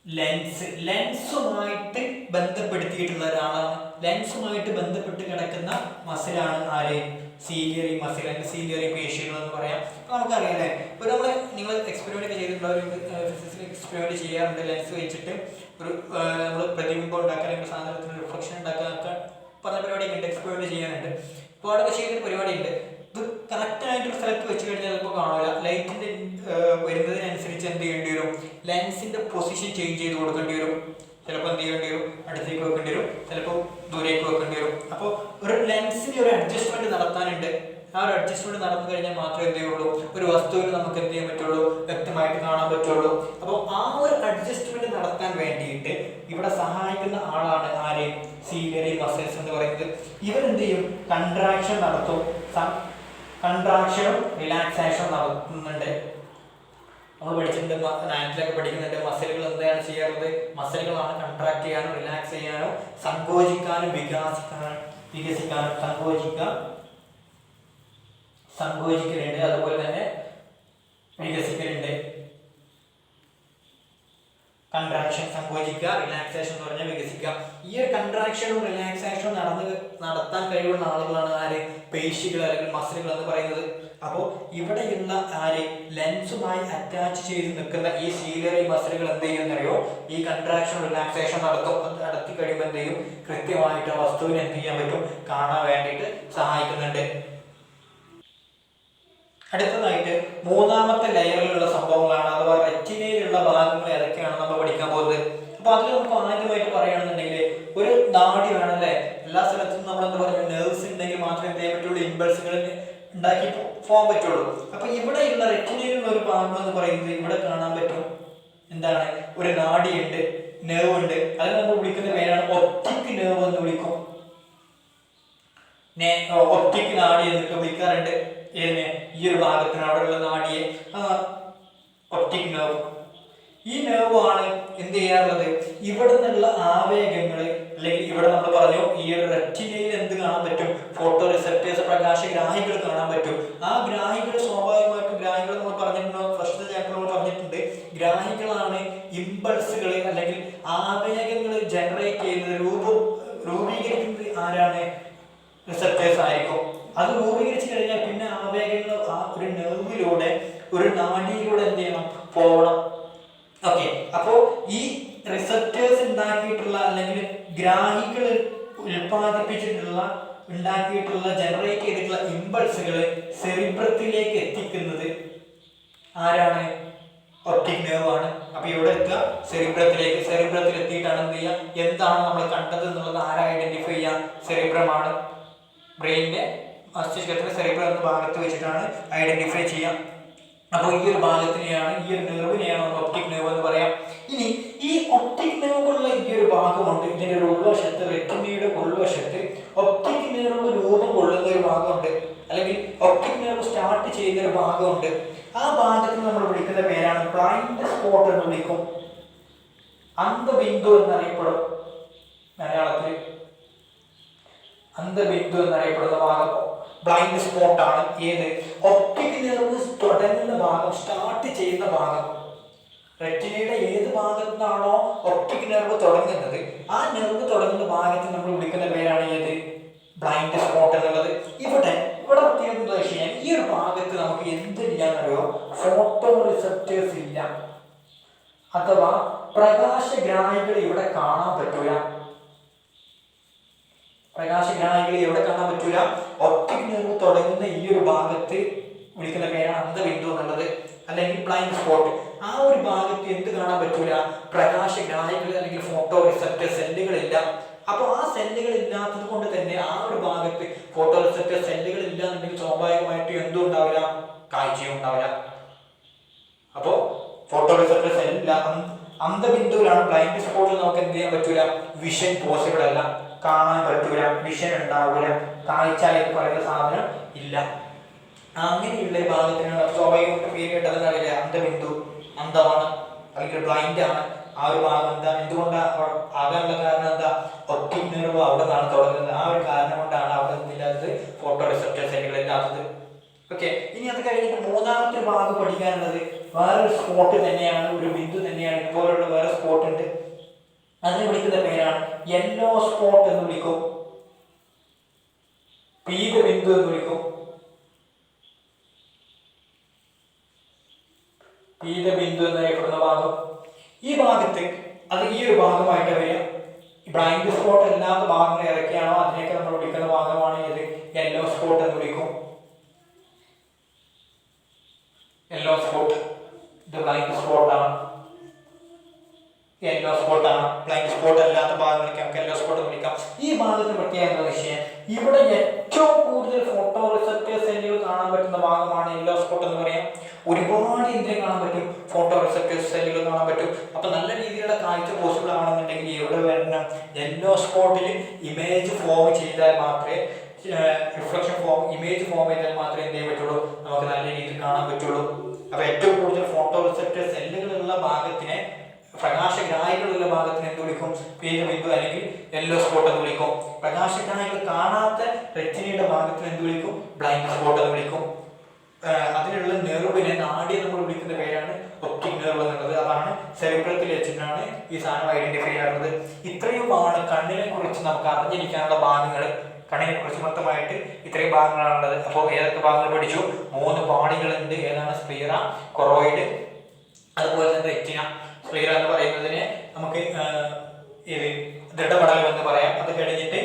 ലെൻസുമായിട്ട് ബന്ധപ്പെടുത്തിയിട്ടുള്ള ഒരാളാണ്. ലെൻസുമായിട്ട് ബന്ധപ്പെട്ട് കിടക്കുന്ന മസിലാണ് ആര്? സീലിയറി മസിൽ അല്ലെങ്കിൽ സീലിയറി പേശികൾ എന്ന് പറയാം. അപ്പോൾ നമുക്കറിയാം അല്ലേ, ഇപ്പോൾ നിങ്ങൾ എക്സ്പെരിമെൻ്റ് ചെയ്തിട്ടുള്ള ഫിസിക്സിൽ എക്സ്പെരിമെൻ്റ് ചെയ്യാറുണ്ട്. ലെൻസ് വെച്ചിട്ട് ഒരു നമ്മൾ പ്രതിബിംബം ഉണ്ടാക്കാൻ അല്ലെങ്കിൽ സാധനത്തിന് റിഫ്ലക്ഷൻ ഉണ്ടാക്കാൻ പറഞ്ഞ പരിപാടിയൊക്കെ ഉണ്ട്, എക്സ്പെരിമെൻ്റ് ചെയ്യാനുണ്ട്. അപ്പോൾ അവിടെയൊക്കെ ചെയ്യുന്നൊരു പരിപാടിയുണ്ട്. ഇത് കറക്റ്റായിട്ടൊരു സ്ഥലത്ത് വെച്ച് കഴിഞ്ഞാൽ ചിലപ്പോൾ കാണില്ല. ലൈറ്റിൻ്റെ വരുന്നതിനനുസരിച്ച് എന്ത് ചെയ്യേണ്ടി വരും? ലെൻസിൻ്റെ പൊസിഷൻ ചേഞ്ച് ചെയ്ത് കൊടുക്കേണ്ടി വരും. ചിലപ്പോൾ എന്ത് ചെയ്യേണ്ടി വരും? അടുത്തേക്ക് വെക്കേണ്ടി വരും, ചിലപ്പോൾ ദൂരേക്ക് വെക്കേണ്ടി വരും. അപ്പോൾ ഒരു ലെൻസിന് ഒരു അഡ്ജസ്റ്റ്മെൻറ്റ് നടത്താനുണ്ട്. ആ ഒരു അഡ്ജസ്റ്റ്മെൻറ്റ് നടന്നു കഴിഞ്ഞാൽ മാത്രമേ എന്ത് ചെയ്യുള്ളൂ? ഒരു വസ്തുവിന് നമുക്ക് എന്ത് ചെയ്യാൻ പറ്റുള്ളൂ? വ്യക്തമായിട്ട് കാണാൻ പറ്റുള്ളൂ. അപ്പോൾ ആ ഒരു അഡ്ജസ്റ്റ്മെൻറ്റ് നടത്താൻ വേണ്ടിയിട്ട് ഇവിടെ സഹായിക്കുന്ന ആളാണ് ആര്? സീലിയറി മസിൽസ് എന്ന് പറയുന്നത്. ഇവരെന്ത് ചെയ്യും? കൺട്രാക്ഷൻ നടത്തും. കൺട്രാക്ഷനും റിലാക്സേഷനും നടത്തുന്നുണ്ട്. നമ്മൾ പഠിച്ചിട്ടുണ്ട്, 9th പഠിക്കുന്നുണ്ട്. മസിലുകൾ എന്താണ് ചെയ്യാറുള്ളത്? മസിലുകളാണ് കൺട്രാക്ട് ചെയ്യാനും റിലാക്സ് ചെയ്യാനും സങ്കോചിക്കാനും വികസിക്കാനും സങ്കോചിക്കലുണ്ട്, അതുപോലെ തന്നെ വികസിക്കലുണ്ട്. കൺട്രാക്ഷൻ, സങ്കോചിക്കുക, റിലാക്സേഷൻ എന്ന് പറഞ്ഞാൽ വികസിക്കുക. ഈ ഒരു കൺട്രാക്ഷനും റിലാക്സേഷനും നടത്താൻ കഴിവുള്ള ആളുകളാണ് ആര്? പേശികൾ അല്ലെങ്കിൽ മസിലുകൾ എന്ന് പറയുന്നത്. അപ്പോൾ ഇവിടെയുള്ള ആര്? ലെൻസുമായി അറ്റാച്ച് ചെയ്ത് നിൽക്കുന്ന ഈ സീലിയറി മസിലുകൾ എന്ത് ചെയ്യുന്നറിയോ? ഈ കൺട്രാക്ഷൻ റിലാക്സേഷൻ നടത്തി കഴിയുമ്പോൾ എന്ത് ചെയ്യും? കൃത്യമായിട്ട് ആ വസ്തുവിനെ എന്ത് ചെയ്യാൻ പറ്റും? കാണാൻ വേണ്ടിയിട്ട് സഹായിക്കുന്നുണ്ട്. അടുത്തതായിട്ട് 3ാമത്തെ ലെയറിലുള്ള സംഭവങ്ങളാണ്, അഥവാ റെറ്റിനയിലുള്ള ഭാഗങ്ങൾ ഏതൊക്കെയാണ് നമ്മൾ പഠിക്കാൻ പോകുന്നത്. അപ്പോൾ അതിൽ നമുക്ക് ആദ്യമായിട്ട് പറയുകയാണെന്നുണ്ടെങ്കിൽ ഒരു നാഡി വേണം അല്ലേ? എല്ലാ സ്ഥലത്തും നമ്മൾ എന്താ പറയുക? നെർവ്സ് ഉണ്ടെങ്കിൽ മാത്രമേ എന്ത് ചെയ്യാൻ പറ്റുള്ളൂ? ഇമ്പൾസുകൾ ഉണ്ടാക്കി പോകാൻ പറ്റുള്ളൂ. അപ്പോൾ ഇവിടെയുള്ള റെറ്റിനയിലുള്ള ഒരു ഭാഗം എന്ന് പറയുന്നത് ഇവിടെ കാണാൻ പറ്റും. എന്താണ്? ഒരു നാഡിയുണ്ട്, നെർവ് ഉണ്ട്. അതിന് നമ്മൾ വിളിക്കുന്ന പേരാണ് ഒപ്റ്റിക് നെർവ് എന്ന് വിളിക്കും. ഒപ്റ്റിക് നാഡി എന്നൊക്കെ വിളിക്കാറുണ്ട്. ഈ ഒരു ഭാഗത്തിന് അവിടെയുള്ള നാഡിയെ ഒപ്റ്റിക് നെർവ്. ഈ നെർവ് ആണ് എന്ത് ചെയ്യാറുള്ളത്? ഇവിടെ നിന്നുള്ള ആവേഗങ്ങൾ, അല്ലെങ്കിൽ ഇവിടെ നമ്മൾ പറഞ്ഞു ഈ ഒരു റെറ്റിനയിൽ എന്ത് കാണാൻ പറ്റും? ഫോട്ടോ റിസെപ്റ്റേഴ്സ്, പ്രകാശഗ്രാഹികൾ കാണാൻ പറ്റും. ആ ഗ്രാഹികൾ സ്വാഭാവികമായിട്ടും ഗ്രാഹികൾ നമ്മൾ പറഞ്ഞിട്ടുണ്ടോ? ഫസ്റ്റ് ചാപ്റ്റർ നമ്മൾ പറഞ്ഞിട്ടുണ്ട്. ഗ്രാഹികളാണ് ഇമ്പൾസുകൾ അല്ലെങ്കിൽ ആവേഗങ്ങൾ ജനറേറ്റ് ചെയ്യുന്നത്, രൂപീകരിക്കുന്നത് ആരാണ്? റിസെപ്റ്റേഴ്സ് ആയിരിക്കും. അത് രൂപീകരിച്ചു കഴിഞ്ഞാൽ പിന്നെ ആവേഗങ്ങൾ ആ ഒരു നെർവിലൂടെ, ഒരു നാഡിയിലൂടെ എന്ത് ചെയ്യണം? പോകണം. ഓക്കെ, അപ്പോൾ ഈ റിസെപ്റ്റേഴ്സ് ഉണ്ടാക്കിയിട്ടുള്ള അല്ലെങ്കിൽ ഗ്രാഹികൾ ഉണ്ടാക്കിയിട്ടുള്ള ജനറേറ്റ് ചെയ്തിട്ടുള്ള ഇമ്പൾസുകൾ സെറിബ്രത്തിലേക്ക് എത്തിക്കുന്നത് ആരാണ്? ഒപ്റ്റിക് നെർവ് ആണ്. അപ്പൊ ഇവിടെ എത്തുക സെറിബ്രത്തിലേക്ക്. സെറിബ്രത്തിൽ എത്തിയിട്ടാണ് എന്ത് ചെയ്യുക? എന്താണ് നമ്മൾ കണ്ടത് എന്നുള്ളത് ആരാ ഐഡന്റിഫൈ ചെയ്യുക? സെറിബ്രമാണ്. ബ്രെയിനിന്റെ മസ്തിഷ്കത്തിന്റെ സെറിബ്രം എന്ന ഭാഗത്ത് വെച്ചിട്ടാണ് ഐഡന്റിഫൈ ചെയ്യാം. അപ്പോൾ ഈ ഒരു ഭാഗത്തിനെയാണ്, ഈ ഒരു നെർവിനെയാണ് നമ്മൾ ഒപ്റ്റിക് നെർവ് എന്ന് പറയാം. ഇനി ഈ ഒപ്റ്റിക് നെർവുള്ള ഈ ഒരു ഭാഗമുണ്ട്, ഇതിന്റെ ഒരു ഉൾവശത്ത്, റെറ്റിനയുടെ ഉൾവശത്ത് ഒപ്റ്റിക് നെർവ് രൂപം കൊള്ളുന്ന ഒരു ഭാഗമുണ്ട്, അല്ലെങ്കിൽ ഒപ്റ്റിക് നെർവ് സ്റ്റാർട്ട് ചെയ്യുന്ന ഒരു ഭാഗമുണ്ട്. ആ ഭാഗത്തിന് നമ്മൾ വിളിക്കുന്ന പേരാണ് ബ്ലൈൻഡ് സ്പോട്ട് എന്ന് വിളിക്കും. അന്ധബിന്ദു എന്നറിയപ്പെടും മലയാളത്തിൽ. അന്ധബിന്ദു എന്നറിയപ്പെടുന്ന ഭാഗം ബ്ലൈൻഡ് സ്പോട്ടാണ്. ഏത്? ഒപ്റ്റിക് നെർവ് തുടങ്ങുന്ന ഭാഗം, സ്റ്റാർട്ട് ചെയ്യുന്ന ഭാഗം. റെറ്റിനയുടെ ഏത് ഭാഗത്താണോ ഒപ്റ്റിക് നെർവ് തുടങ്ങുന്നത്, ആ നെർവ് തുടങ്ങുന്ന ഭാഗത്ത് നമ്മൾ വിളിക്കുന്ന പേരാണ് ഏത്? ബ്ലൈൻഡ് സ്പോട്ട് എന്നുള്ളത്. ഇവിടെ പ്രത്യേകം എന്താ വെച്ച് കഴിഞ്ഞാൽ ഈ ഒരു ഭാഗത്ത് നമുക്ക് എന്തില്ലാന്നറിയോ? ഫോട്ടോ റിസപ്റ്റേഴ്സ് ഇല്ല, അഥവാ പ്രകാശഗ്രാഹികൾ ഇവിടെ കാണാൻ പറ്റൂല. പ്രകാശഗ്രാഹികളെ എവിടെ കാണാൻ പറ്റൂല? ഒപ്റ്റിക് നെർവ് തുടങ്ങുന്ന ഈ ഒരു ഭാഗത്ത് വിളിക്കുന്ന പേരാണ് അന്ധബിന്ദു എന്നുള്ളത്, അല്ലെങ്കിൽ ബ്ലൈൻഡ് സ്പോട്ട്. ആ ഒരു ഭാഗത്ത് എന്ത് കാണാൻ പറ്റൂല? പ്രകാശഗ്രാഹികൾ അല്ലെങ്കിൽ ഫോട്ടോ റിസപ്റ്റർ സെല്ലുകളില്ല. അപ്പോൾ ആ സെല്ലുകൾ ഇല്ലാത്തത് കൊണ്ട് തന്നെ ആ ഒരു ഭാഗത്ത് ഫോട്ടോ റിസപ്റ്റർ സെല്ലുകൾ ഇല്ലാന്നുണ്ടെങ്കിൽ സ്വാഭാവികമായിട്ടും എന്തും ഉണ്ടാവില്ല, കാഴ്ചയും ഉണ്ടാവില്ല. അപ്പോൾ ഫോട്ടോ റിസപ്റ്റർ സെല്ലില്ല, അന്ധബിന്ദുവിലാണ്. ബ്ലൈൻഡ് സ്പോട്ടിൽ നമുക്ക് എന്ത് ചെയ്യാൻ പറ്റൂല? വിഷൻ പോസിബിൾ അല്ല, കാണാൻ പറ്റൂല, വിഷൻ ഉണ്ടാവില്ല, കാഴ്ച എന്ന് പറയുന്ന സാധനം ഇല്ല. അങ്ങനെയുള്ള ഭാഗത്തിനാണ് സ്വാഭാവികമായിട്ട് പേര് കേട്ടതെന്ന് അറിയില്ല, അന്ധബിന്ദു, അന്ധമാണ് അല്ലെങ്കിൽ ബ്ലൈൻഡ് ആണ്. ആ ഒരു ഭാഗം എന്താ, എന്തുകൊണ്ടാണ് ആകാനുള്ള കാരണം എന്താ? ഒപ്റ്റിക് നെർവ് അവിടെ നിന്നാണ് തുടങ്ങുന്നത്. ആ ഒരു കാരണം കൊണ്ടാണ് അവിടെ നിന്നില്ലാത്തത്, ഫോട്ടോ റിസപ്റ്റർ സെല്ലുകൾ ഇല്ലാത്തത്. ഓക്കെ, ഇനി അത് കഴിഞ്ഞിട്ട് മൂന്നാമത്തെ ഒരു ഭാഗം പഠിക്കാനുള്ളത് വേറൊരു സ്പോട്ട് തന്നെയാണ്, ഒരു ബിന്ദു തന്നെയാണ്. ഇതുപോലുള്ള വേറെ സ്പോട്ട് ഉണ്ട്, അതിനെ വിളിക്കുന്ന പേരാണ് യെല്ലോ സ്പോട്ട് എന്ന് വിളിക്കും, പീതബിന്ദു എന്ന് വിളിക്കും. പീതബിന്ദു എന്നറിയപ്പെടുന്ന ഭാഗം ഈ ഭാഗത്ത്, അത് ഈ ഒരു ഭാഗമായിട്ട് വരിക. ബ്ലൈൻഡ് സ്പോട്ട് അല്ലാത്ത ഭാഗങ്ങൾ ഏതൊക്കെയാണോ അതിനെയൊക്കെ നമ്മൾ വിളിക്കുന്ന ഭാഗമാണ് ഇത് യെല്ലോ സ്പോട്ട് എന്ന് വിളിക്കും. യെല്ലോ സ്പോട്ട് ഇത് ബ്ലൈൻഡ് സ്പോട്ടാണ്, യെല്ലോ സ്പോട്ടാണ്. ബ്ലൈൻഡ് സ്പോട്ട് അല്ലാത്ത ഭാഗങ്ങളൊക്കെ നമുക്ക് യെല്ലോ സ്പോട്ട് എന്ന് വിളിക്കാം. ഈ ഭാഗത്ത് പ്രത്യേകത എന്താ വെച്ചാൽ ഇവിടെ ഏറ്റവും കൂടുതൽ ഫോട്ടോ റിസപ്റ്റർ സെല്ലുകൾ കാണാൻ പറ്റുന്ന ഭാഗമാണ് യെല്ലോ സ്പോട്ട് എന്ന് പറയാം. ഒരുപാട് ഇന്ദ്രിയം കാണാൻ പറ്റും, ഫോട്ടോ റിസപ്റ്റർ സെല്ലുകൾ കാണാൻ പറ്റും. അപ്പൊ നല്ല രീതിയിലുള്ള കാഴ്ച പോസിബിൾ ആണെന്നുണ്ടെങ്കിൽ എവിടെ വരണം? യെല്ലോ സ്പോട്ടിൽ ഇമേജ് ഫോം ചെയ്താൽ മാത്രമേ, റിഫ്ലക്ഷൻ ഫോം, ഇമേജ് ഫോം ചെയ്താൽ മാത്രമേ എന്ത് ചെയ്യാൻ പറ്റുള്ളൂ? നമുക്ക് നല്ല രീതിയിൽ കാണാൻ പറ്റുള്ളൂ. അപ്പൊ ഏറ്റവും കൂടുതൽ ഫോട്ടോ റിസപ്റ്റർ സെല്ലുകളുള്ള ഭാഗത്തിനെ, പ്രകാശഗ്രാഹികളുള്ള ഭാഗത്തിന് എന്ത് വിളിക്കും? പീതബിന്ദു അല്ലെങ്കിൽ യെല്ലോ സ്പോട്ട് എന്ന് വിളിക്കും. പ്രകാശഗ്രാഹികൾ കാണാത്ത റെറ്റിനയുടെ ഭാഗത്തിന് എന്ത് വിളിക്കും? ബ്ലൈൻഡ് സ്പോട്ട് എന്ന് വിളിക്കും. അതിനുള്ള നെർവിനെ, നാഡിയെ നമ്മൾ വിളിക്കുന്ന പേരാണ് ഒപ്റ്റിക് നെർവ് എന്നുള്ളത്. അതാണ് സെറിബ്രത്തിൽ വെച്ചിട്ടാണ് ഈ സാധനം ഐഡന്റിഫൈ ചെയ്യുന്നത്. ഇത്രയുമാണ് കണ്ണിനെ കുറിച്ച് നമുക്ക് അറിഞ്ഞിരിക്കാനുള്ള ഭാഗങ്ങൾ. കണ്ണിനെ കുറിച്ച് മൊത്തമായിട്ട് ഇത്രയും ഭാഗങ്ങളാണുള്ളത്. അപ്പോൾ ഏതൊക്കെ ഭാഗങ്ങൾ പഠിച്ചു? 3 പാളികളുണ്ട്. ഏതാണ്? സ്ക്ലീറ, കൊറോയിഡ്, അതുപോലെ തന്നെ റെറ്റിന. സ്ക്ലീറ എന്ന് പറയുന്നതിനെ നമുക്ക് ദൃഢപടലം എന്ന് പറയാം. അത് കഴിഞ്ഞിട്ട്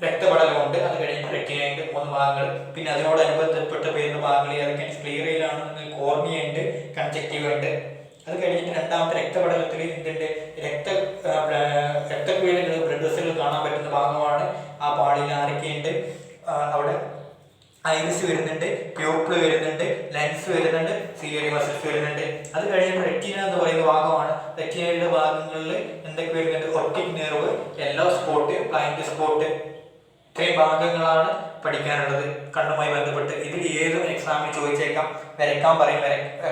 രക്തപടലമുണ്ട്, അത് കഴിഞ്ഞിട്ട് റെറ്റിനയുണ്ട്. 3 ഭാഗങ്ങൾ. പിന്നെ അതിനോടനുബന്ധപ്പെട്ട് വരുന്ന ഭാഗങ്ങൾ ഏതൊക്കെയാണ്? സ്ക്ലീറയിലാണ് കോർണിയ ഉണ്ട്, കൺജക്റ്റീവ് ഉണ്ട്. അത് കഴിഞ്ഞിട്ട് രണ്ടാമത്തെ രക്തപടലത്തിൽ എന്തുണ്ട്? രക്തക്കുഴലുകൾ, ബ്ലഡ് വെസലുകൾ കാണാൻ പറ്റുന്ന ഭാഗമാണ്. ആ പാളിയിൽ ആരൊക്കെയുണ്ട്? അവിടെ ഐറിസ് വരുന്നുണ്ട്, പ്യൂപ്പിൾ വരുന്നുണ്ട്, ലെൻസ് വരുന്നുണ്ട്, സിലിയറി മസിൽസ് വരുന്നുണ്ട്. അത് കഴിഞ്ഞിട്ട് റെറ്റിന എന്ന് പറയുന്ന ഭാഗമാണ്. റെറ്റിനയുടെ ഭാഗങ്ങളിൽ എന്തൊക്കെ വരുന്നുണ്ട്? Optic nerve, yellow spot, blind spot. ഇത്രയും ഭാഗങ്ങളാണ് പഠിക്കാനുള്ളത് കണ്ണുമായി ബന്ധപ്പെട്ട്. ഇതിൽ ഏതും എക്സാമിന് ചോദിച്ചേക്കാം. വരയ്ക്കാൻ പറയും,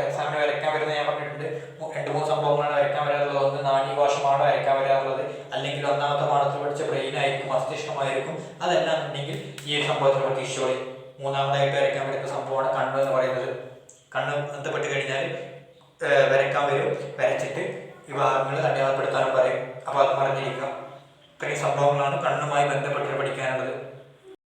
എക്സാമിന് വരയ്ക്കാൻ വരുന്നത് ഞാൻ പറഞ്ഞിട്ടുണ്ട്. 2-3 സംഭവങ്ങളാണ് വരയ്ക്കാൻ വരാറുള്ളത്. ഒന്ന് നാഡീകോശമാണ് വരയ്ക്കാൻ വരാറുള്ളത്, അല്ലെങ്കിൽ ഒന്നാമത്തെ പാഠത്തിൽ പഠിച്ച ബ്രെയിൻ ആയിരിക്കും, മസ്തിഷ്കമായിരിക്കും. അതെല്ലാം ഉണ്ടെങ്കിൽ ഈ ഒരു സംഭവത്തിൽ പ്രതീക്ഷിച്ചോളി. മൂന്നാമതായിട്ട് വരയ്ക്കാൻ വരുന്ന സംഭവമാണ് കണ്ണ് എന്ന് പറയുന്നത്. കണ്ണ് ബന്ധപ്പെട്ട് കഴിഞ്ഞാൽ വരയ്ക്കാൻ വരും, വരച്ചിട്ട് ഈ ഭാഗങ്ങൾ അടയാളപ്പെടുത്താനും പറയും. അപ്പോൾ അത് പറഞ്ഞിരിക്കുക. ഇത്രയും സംഭവങ്ങളാണ് കണ്ണുമായി ബന്ധപ്പെട്ട് പഠിക്കാനുള്ളത്.